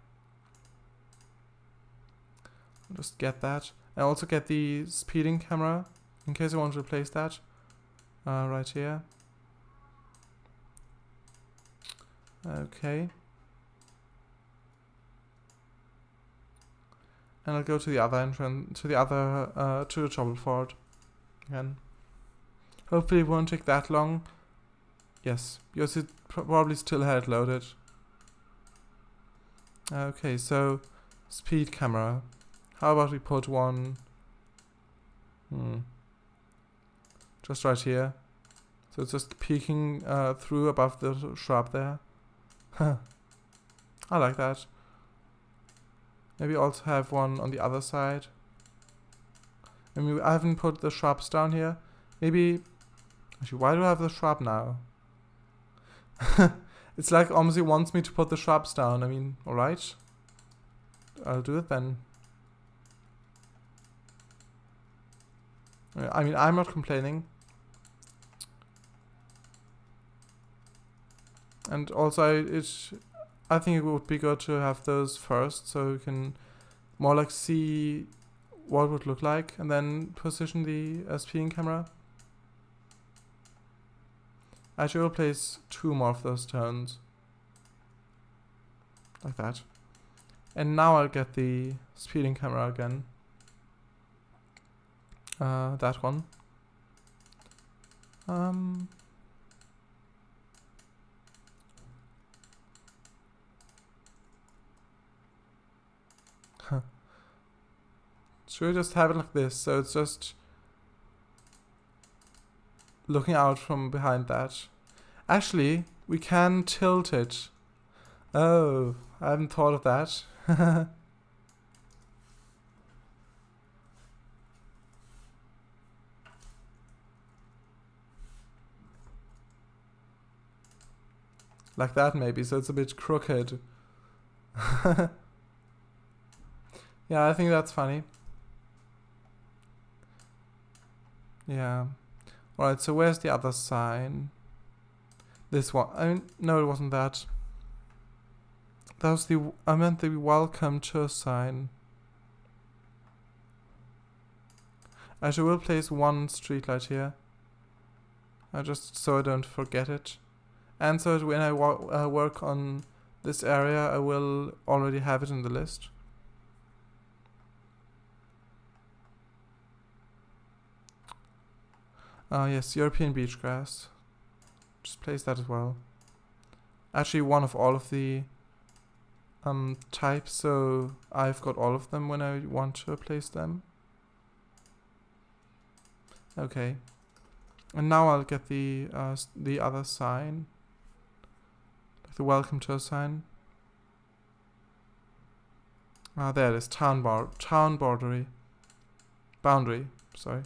I'll just get that. And also get the speeding camera, in case I want to replace that. Right here. Okay. And I'll go to the other entrance, to the trouble fort again. Hopefully it won't take that long. Yes, yours it probably still had it loaded. Okay, so speed camera. How about we put one just right here. So it's just peeking through above the shrub there. I like that. Maybe also have one on the other side. I mean, I haven't put the shrubs down here. Maybe... Actually, why do I have the shrub now? It's like OMSI wants me to put the shrubs down. I mean, alright. I'll do it then. I mean, I'm not complaining. And also, I think it would be good to have those first, so you can more like see what it would look like, and then position the speeding camera. Actually, I'll place 2 more of those turns. Like that. And now I'll get the speeding camera again. That one. Should we just have it like this? So it's just looking out from behind that. Actually, we can tilt it. Oh, I haven't thought of that. Like that maybe, so it's a bit crooked. Yeah, I think that's funny. Yeah. Alright, so where's the other sign? This one. I mean, no, it wasn't that. That was I meant the welcome to sign. Actually, we'll place one streetlight here. Just so I don't forget it. And so that when I work on this area, I will already have it in the list. Yes, European beach grass. Just place that as well. Actually, one of all of the types, so I've got all of them when I want to place them. Okay. And now I'll get the other sign. Like the welcome to sign. There it is. Boundary, sorry.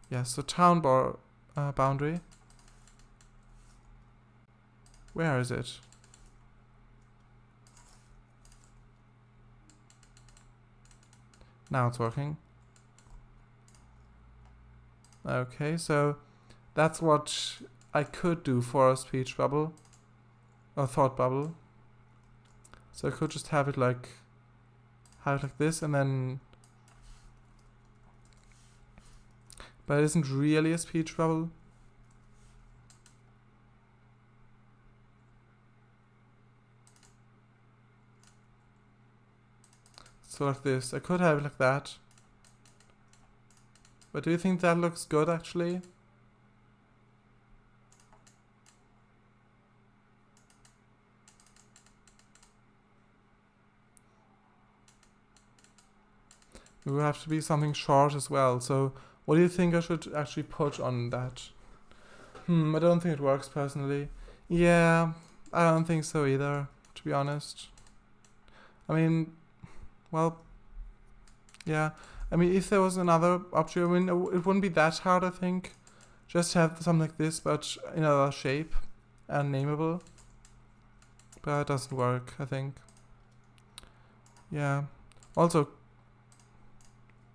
Yes, so town boundary. Where is it? Now it's working. Okay, so that's what I could do for a speech bubble. Or thought bubble. So I could just have it like this, and then... But it isn't really a speech bubble. So like this. I could have it like that. But do you think that looks good actually? It would have to be something short as well, so what do you think I should actually put on that? I don't think it works personally. Yeah, I don't think so either, to be honest. I mean, well, yeah. I mean, if there was another option, I mean, it wouldn't be that hard, I think. Just have something like this, but in another shape and nameable. But it doesn't work, I think. Yeah. Also,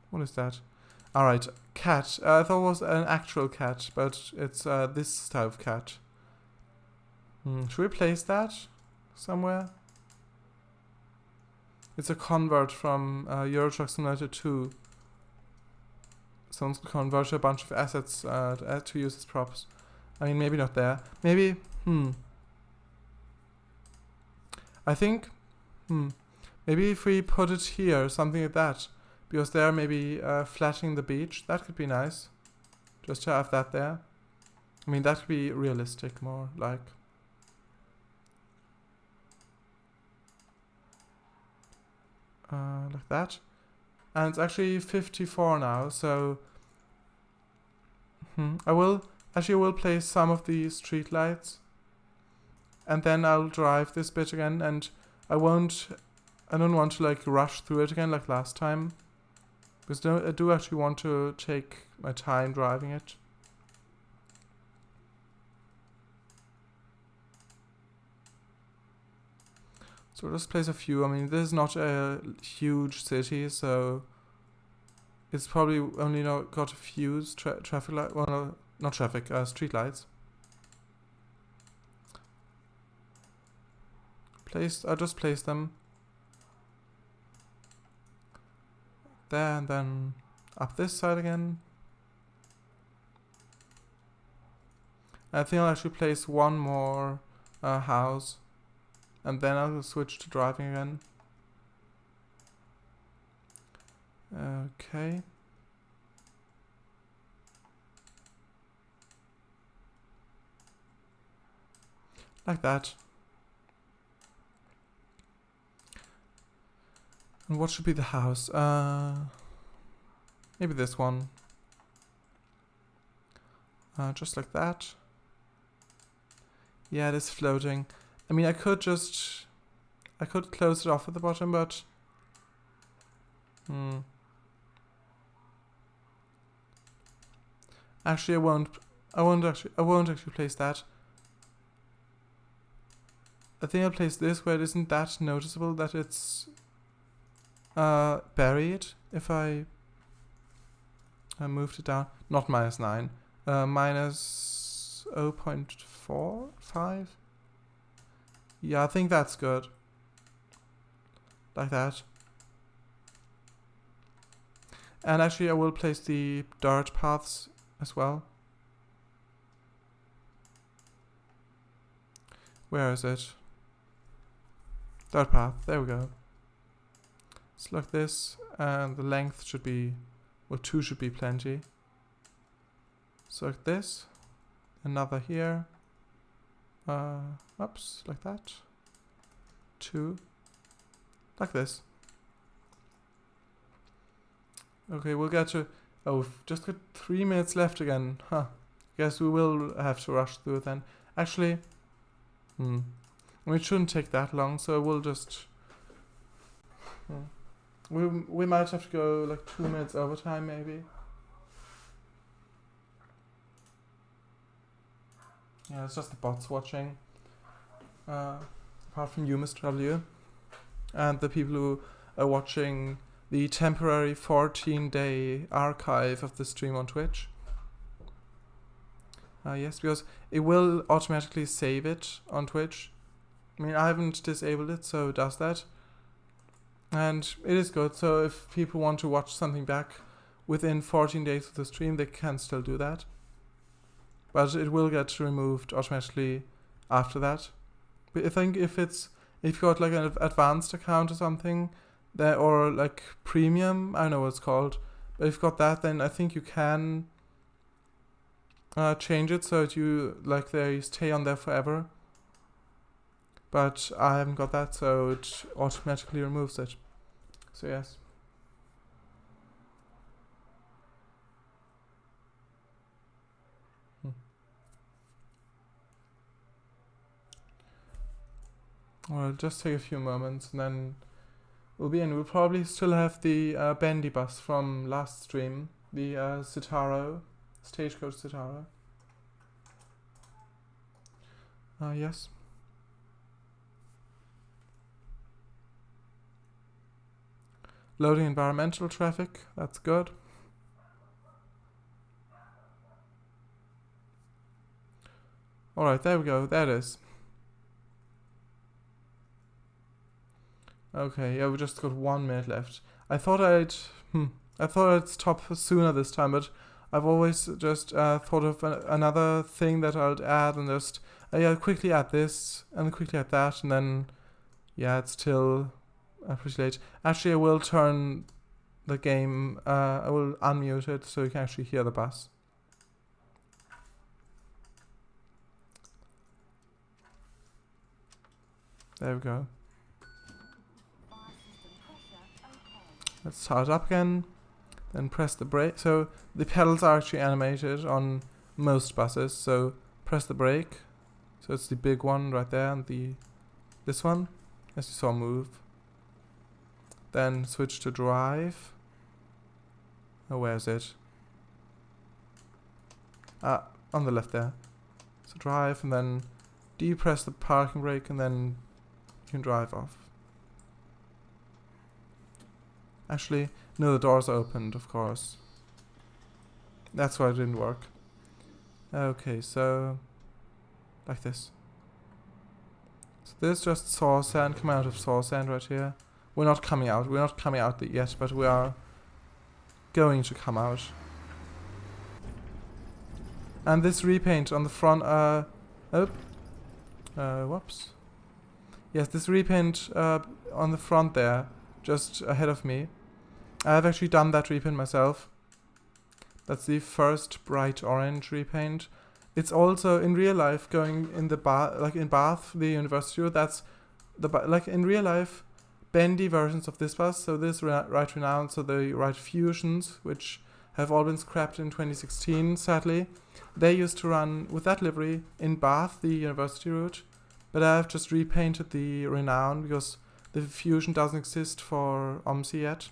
what is that? Alright, cat. I thought it was an actual cat, but it's this type of cat. Should we place that somewhere? It's a convert from Euro Truck Simulator 2. Someone's converted a bunch of assets to use as props. I mean, maybe not there. Maybe, I think, maybe if we put it here, something like that. Because there, maybe flattening the beach. That could be nice. Just to have that there. I mean, that could be realistic more, like. Like that. And it's actually 54 now, so I will place some of the street lights, and then I'll drive this bit again, and I don't want to like rush through it again like last time, because I do actually want to take my time driving it. So let's place a few. I mean, this is not a huge city, so it's probably only got a few traffic lights. Well, no, not traffic, street lights. I'll just place them there, and then up this side again. I think I'll actually place one more house. And then I'll switch to driving again. Okay. Like that. And what should be the house? Maybe this one. Just like that. Yeah, it is floating. I mean, I could close it off at the bottom, but actually, I won't actually place that. I think I'll place this where it isn't that noticeable that it's buried. If I moved it down, not -9, minus 0.45. Yeah, I think that's good. Like that. And actually I will place the dirt paths as well. Where is it? Dirt path, there we go. Select this, and the length should be, well, 2 should be plenty. Select this, another here. Oops, like that. 2. Like this. Okay, we'll get to... Oh, we've just got 3 minutes left again. Huh. Guess we will have to rush through it then. Actually, it shouldn't take that long, so we'll just... We might have to go like 2 minutes overtime, maybe. Yeah, it's just the bots watching. Apart from you, Mr. W. And the people who are watching the temporary 14-day archive of the stream on Twitch. Yes, because it will automatically save it on Twitch. I mean, I haven't disabled it, so it does that. And it is good, so if people want to watch something back within 14 days of the stream, they can still do that. But it will get removed automatically after that. But I think if you've got like an advanced account or something, or like premium, I don't know what it's called. But if you've got that, then I think you can change it so that they stay on there forever. But I haven't got that, so it automatically removes it. So yes. Well, it'll just take a few moments and then we'll be in. We'll probably still have the bendy bus from last stream, the Citaro, Stagecoach Citaro. Yes. Loading environmental traffic, that's good. Alright, there we go. There it is. Okay, yeah, we just got 1 minute left. I thought I'd stop sooner this time, but I've always just thought of another thing that I'll add, and just quickly add this and quickly add that, and then it's still pretty late. Actually, I will turn the game. I will unmute it so you can actually hear the bus. There we go. Let's start up again. Then press the brake. So the pedals are actually animated on most buses. So press the brake. So it's the big one right there, and this one, as you saw, move. Then switch to drive. Oh, where is it? On the left there. So drive, and then depress the parking brake, and then you can drive off. Actually, no, the doors opened, of course. That's why it didn't work. Okay, so like this. So this just saw sand come out of saw sand right here. We're not coming out. We're not coming out yet, but we are going to come out. And this repaint on the front. Whoops. Yes, this repaint on the front there, just ahead of me. I've actually done that repaint myself. That's the first bright orange repaint. It's also in real life going in the like in Bath, the university road. That's the like in real life, bendy versions of this bus. So this Right Renown, so the Right Fusions, which have all been scrapped in 2016, sadly. They used to run with that livery in Bath, the university route. But I've just repainted the Renown because the Fusion doesn't exist for OMSI yet.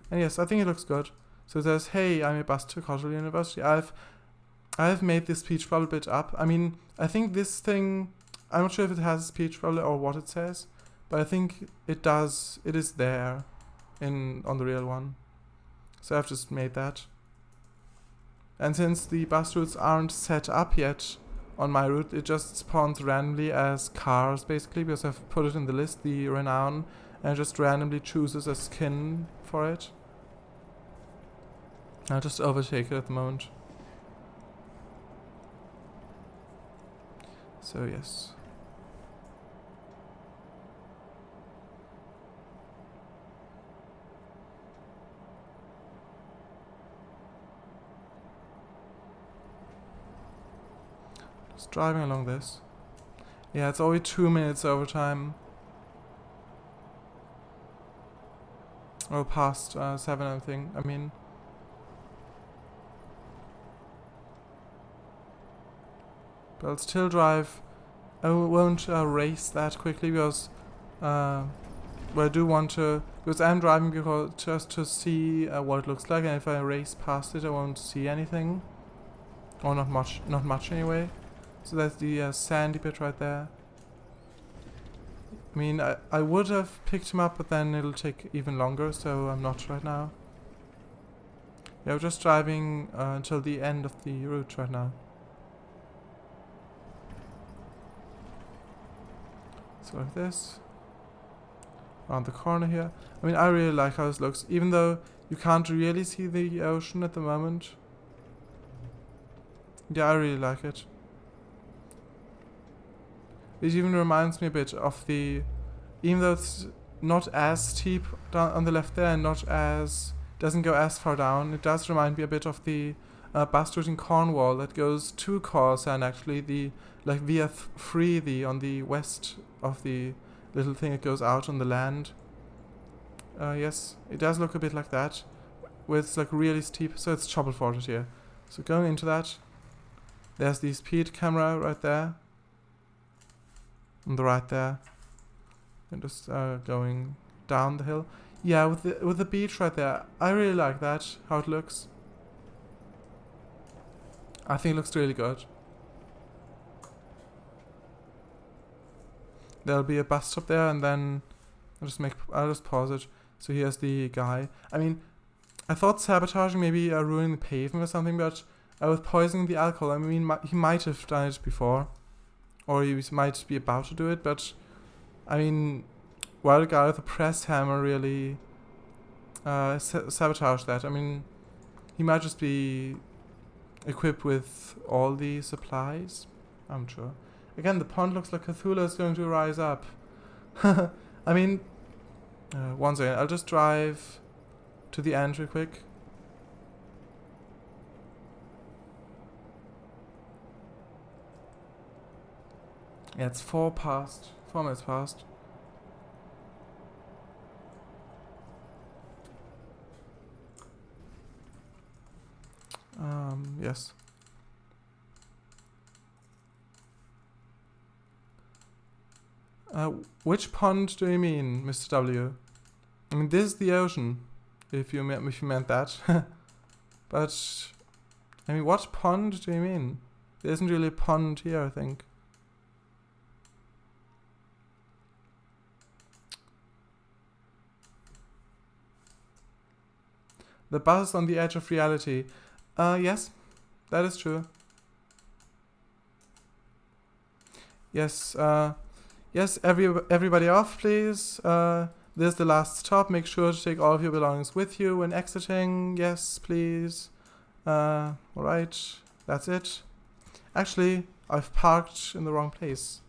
And yes, I think it looks good. So it says, "Hey, I'm a bus to Cotterell University." I've made this speech bubble bit up. I mean, I think this thing, I'm not sure if it has a speech bubble or what it says, but I think it does. It is there on the real one. So I've just made that. And since the bus routes aren't set up yet on my route, it just spawns randomly as cars, basically, because I've put it in the list, the Renown, and it just randomly chooses a skin for it. I'll just overtake it at the moment. So yes. Just driving along this. Yeah, it's only 2 minutes over time. Or past 7, I think. I mean. But I'll still drive. I won't race that quickly because I do want to, because I'm driving just to see what it looks like, and if I race past it I won't see anything, or not much anyway. So that's the sandy bit right there. I mean, I would have picked him up, but then it'll take even longer, so I'm not right now. Yeah, we're just driving until the end of the route right now. So like this. Around the corner here. I mean, I really like how this looks, even though you can't really see the ocean at the moment. Yeah, I really like it. It even reminds me a bit of the, even though it's not as steep down on the left there and doesn't go as far down, it does remind me a bit of the bus route in Cornwall that goes to Caldshire, actually the like via Freethy on the west of the little thing that goes out on the land. Yes, it does look a bit like that, where it's like really steep, so it's chopper forded here. So going into that, there's the speed camera right there, on the right there, and just going down the hill. Yeah, with the beach right there, I really like that, how it looks. I think it looks really good. There'll be a bus stop there, and then I'll just pause it. So here's the guy. I mean, I thought sabotaging, maybe ruining the pavement or something, but with poisoning the alcohol. I mean, he might have done it before, or he might be about to do it, but I mean, why the guy with the press hammer really sabotage that? I mean, he might just be equipped with all the supplies. I'm sure. Again, the pond looks like Cthulhu is going to rise up. I mean, one second, I'll just drive to the end real quick. Yeah, it's 4 minutes past. Yes. Which pond do you mean, Mr. W? I mean, this is the ocean, if you meant that. But, I mean, what pond do you mean? There isn't really a pond here, I think. The bus is on the edge of reality. Yes, that is true. Yes, yes, everybody off, please. This is the last stop. Make sure to take all of your belongings with you when exiting. Yes, please. Alright, that's it. Actually, I've parked in the wrong place.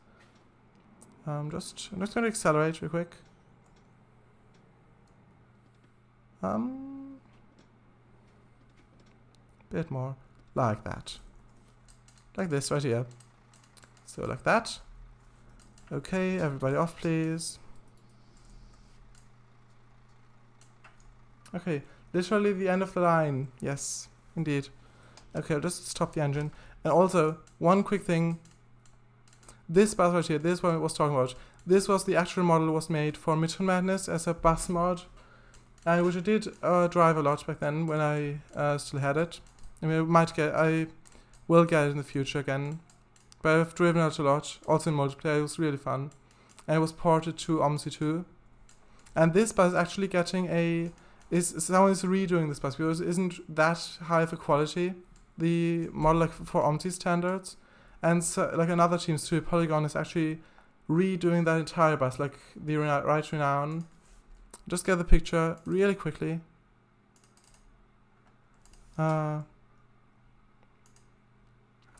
I'm just going to accelerate real quick. Bit more. Like that. Like this right here. So like that. Okay, everybody off, please. Okay, literally the end of the line. Yes, indeed. Okay, I'll just stop the engine. And also, one quick thing. This bus right here, this is what I was talking about. This was the actual model was made for Midtown Madness as a bus mod. Which I did drive a lot back then when I still had it. I mean, I will get it in the future again. But I've driven it a lot, also in multiplayer. It was really fun. And it was ported to OMSI 2. And this bus is actually getting someone is redoing this bus because it isn't that high of a quality. The model, like for OMSI standards. And so, like another team's too, Polygon is actually redoing that entire bus, like the Right Renown. Just get the picture really quickly.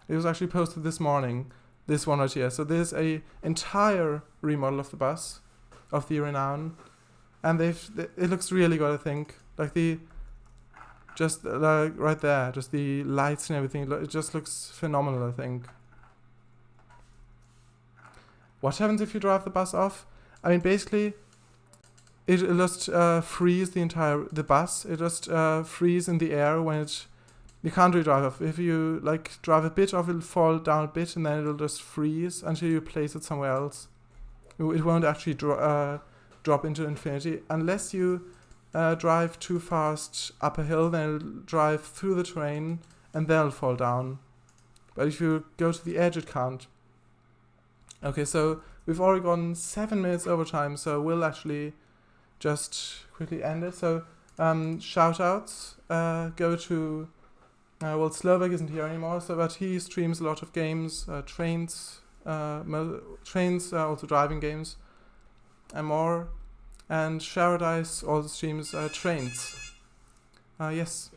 It was actually posted this morning, this one right here. So there's a entire remodel of the bus, of the Renown, and it looks really good, I think. Like just right there, just the lights and everything, it just looks phenomenal, I think. What happens if you drive the bus off? I mean, basically, it just frees the bus. It just frees in the air when you can't really drive off. If you drive a bit off, it'll fall down a bit and then it'll just freeze until you place it somewhere else. It won't actually drop into infinity unless you drive too fast up a hill. Then it'll drive through the terrain and then it'll fall down. But if you go to the edge, it can't. Okay, so we've already gone 7 minutes over time, so we'll actually just quickly end it. So shout outs go to Slovak isn't here anymore, but he streams a lot of games, trains, also driving games and more. And Sharadice also streams trains. Yes.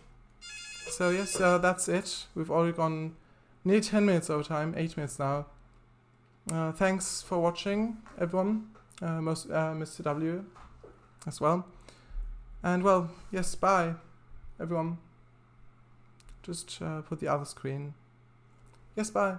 So yes, that's it. We've already gone nearly 10 minutes over time, 8 minutes now. Thanks for watching, everyone. Mr. W as well. And well, yes, bye, everyone. Just put the other screen. Yes, bye.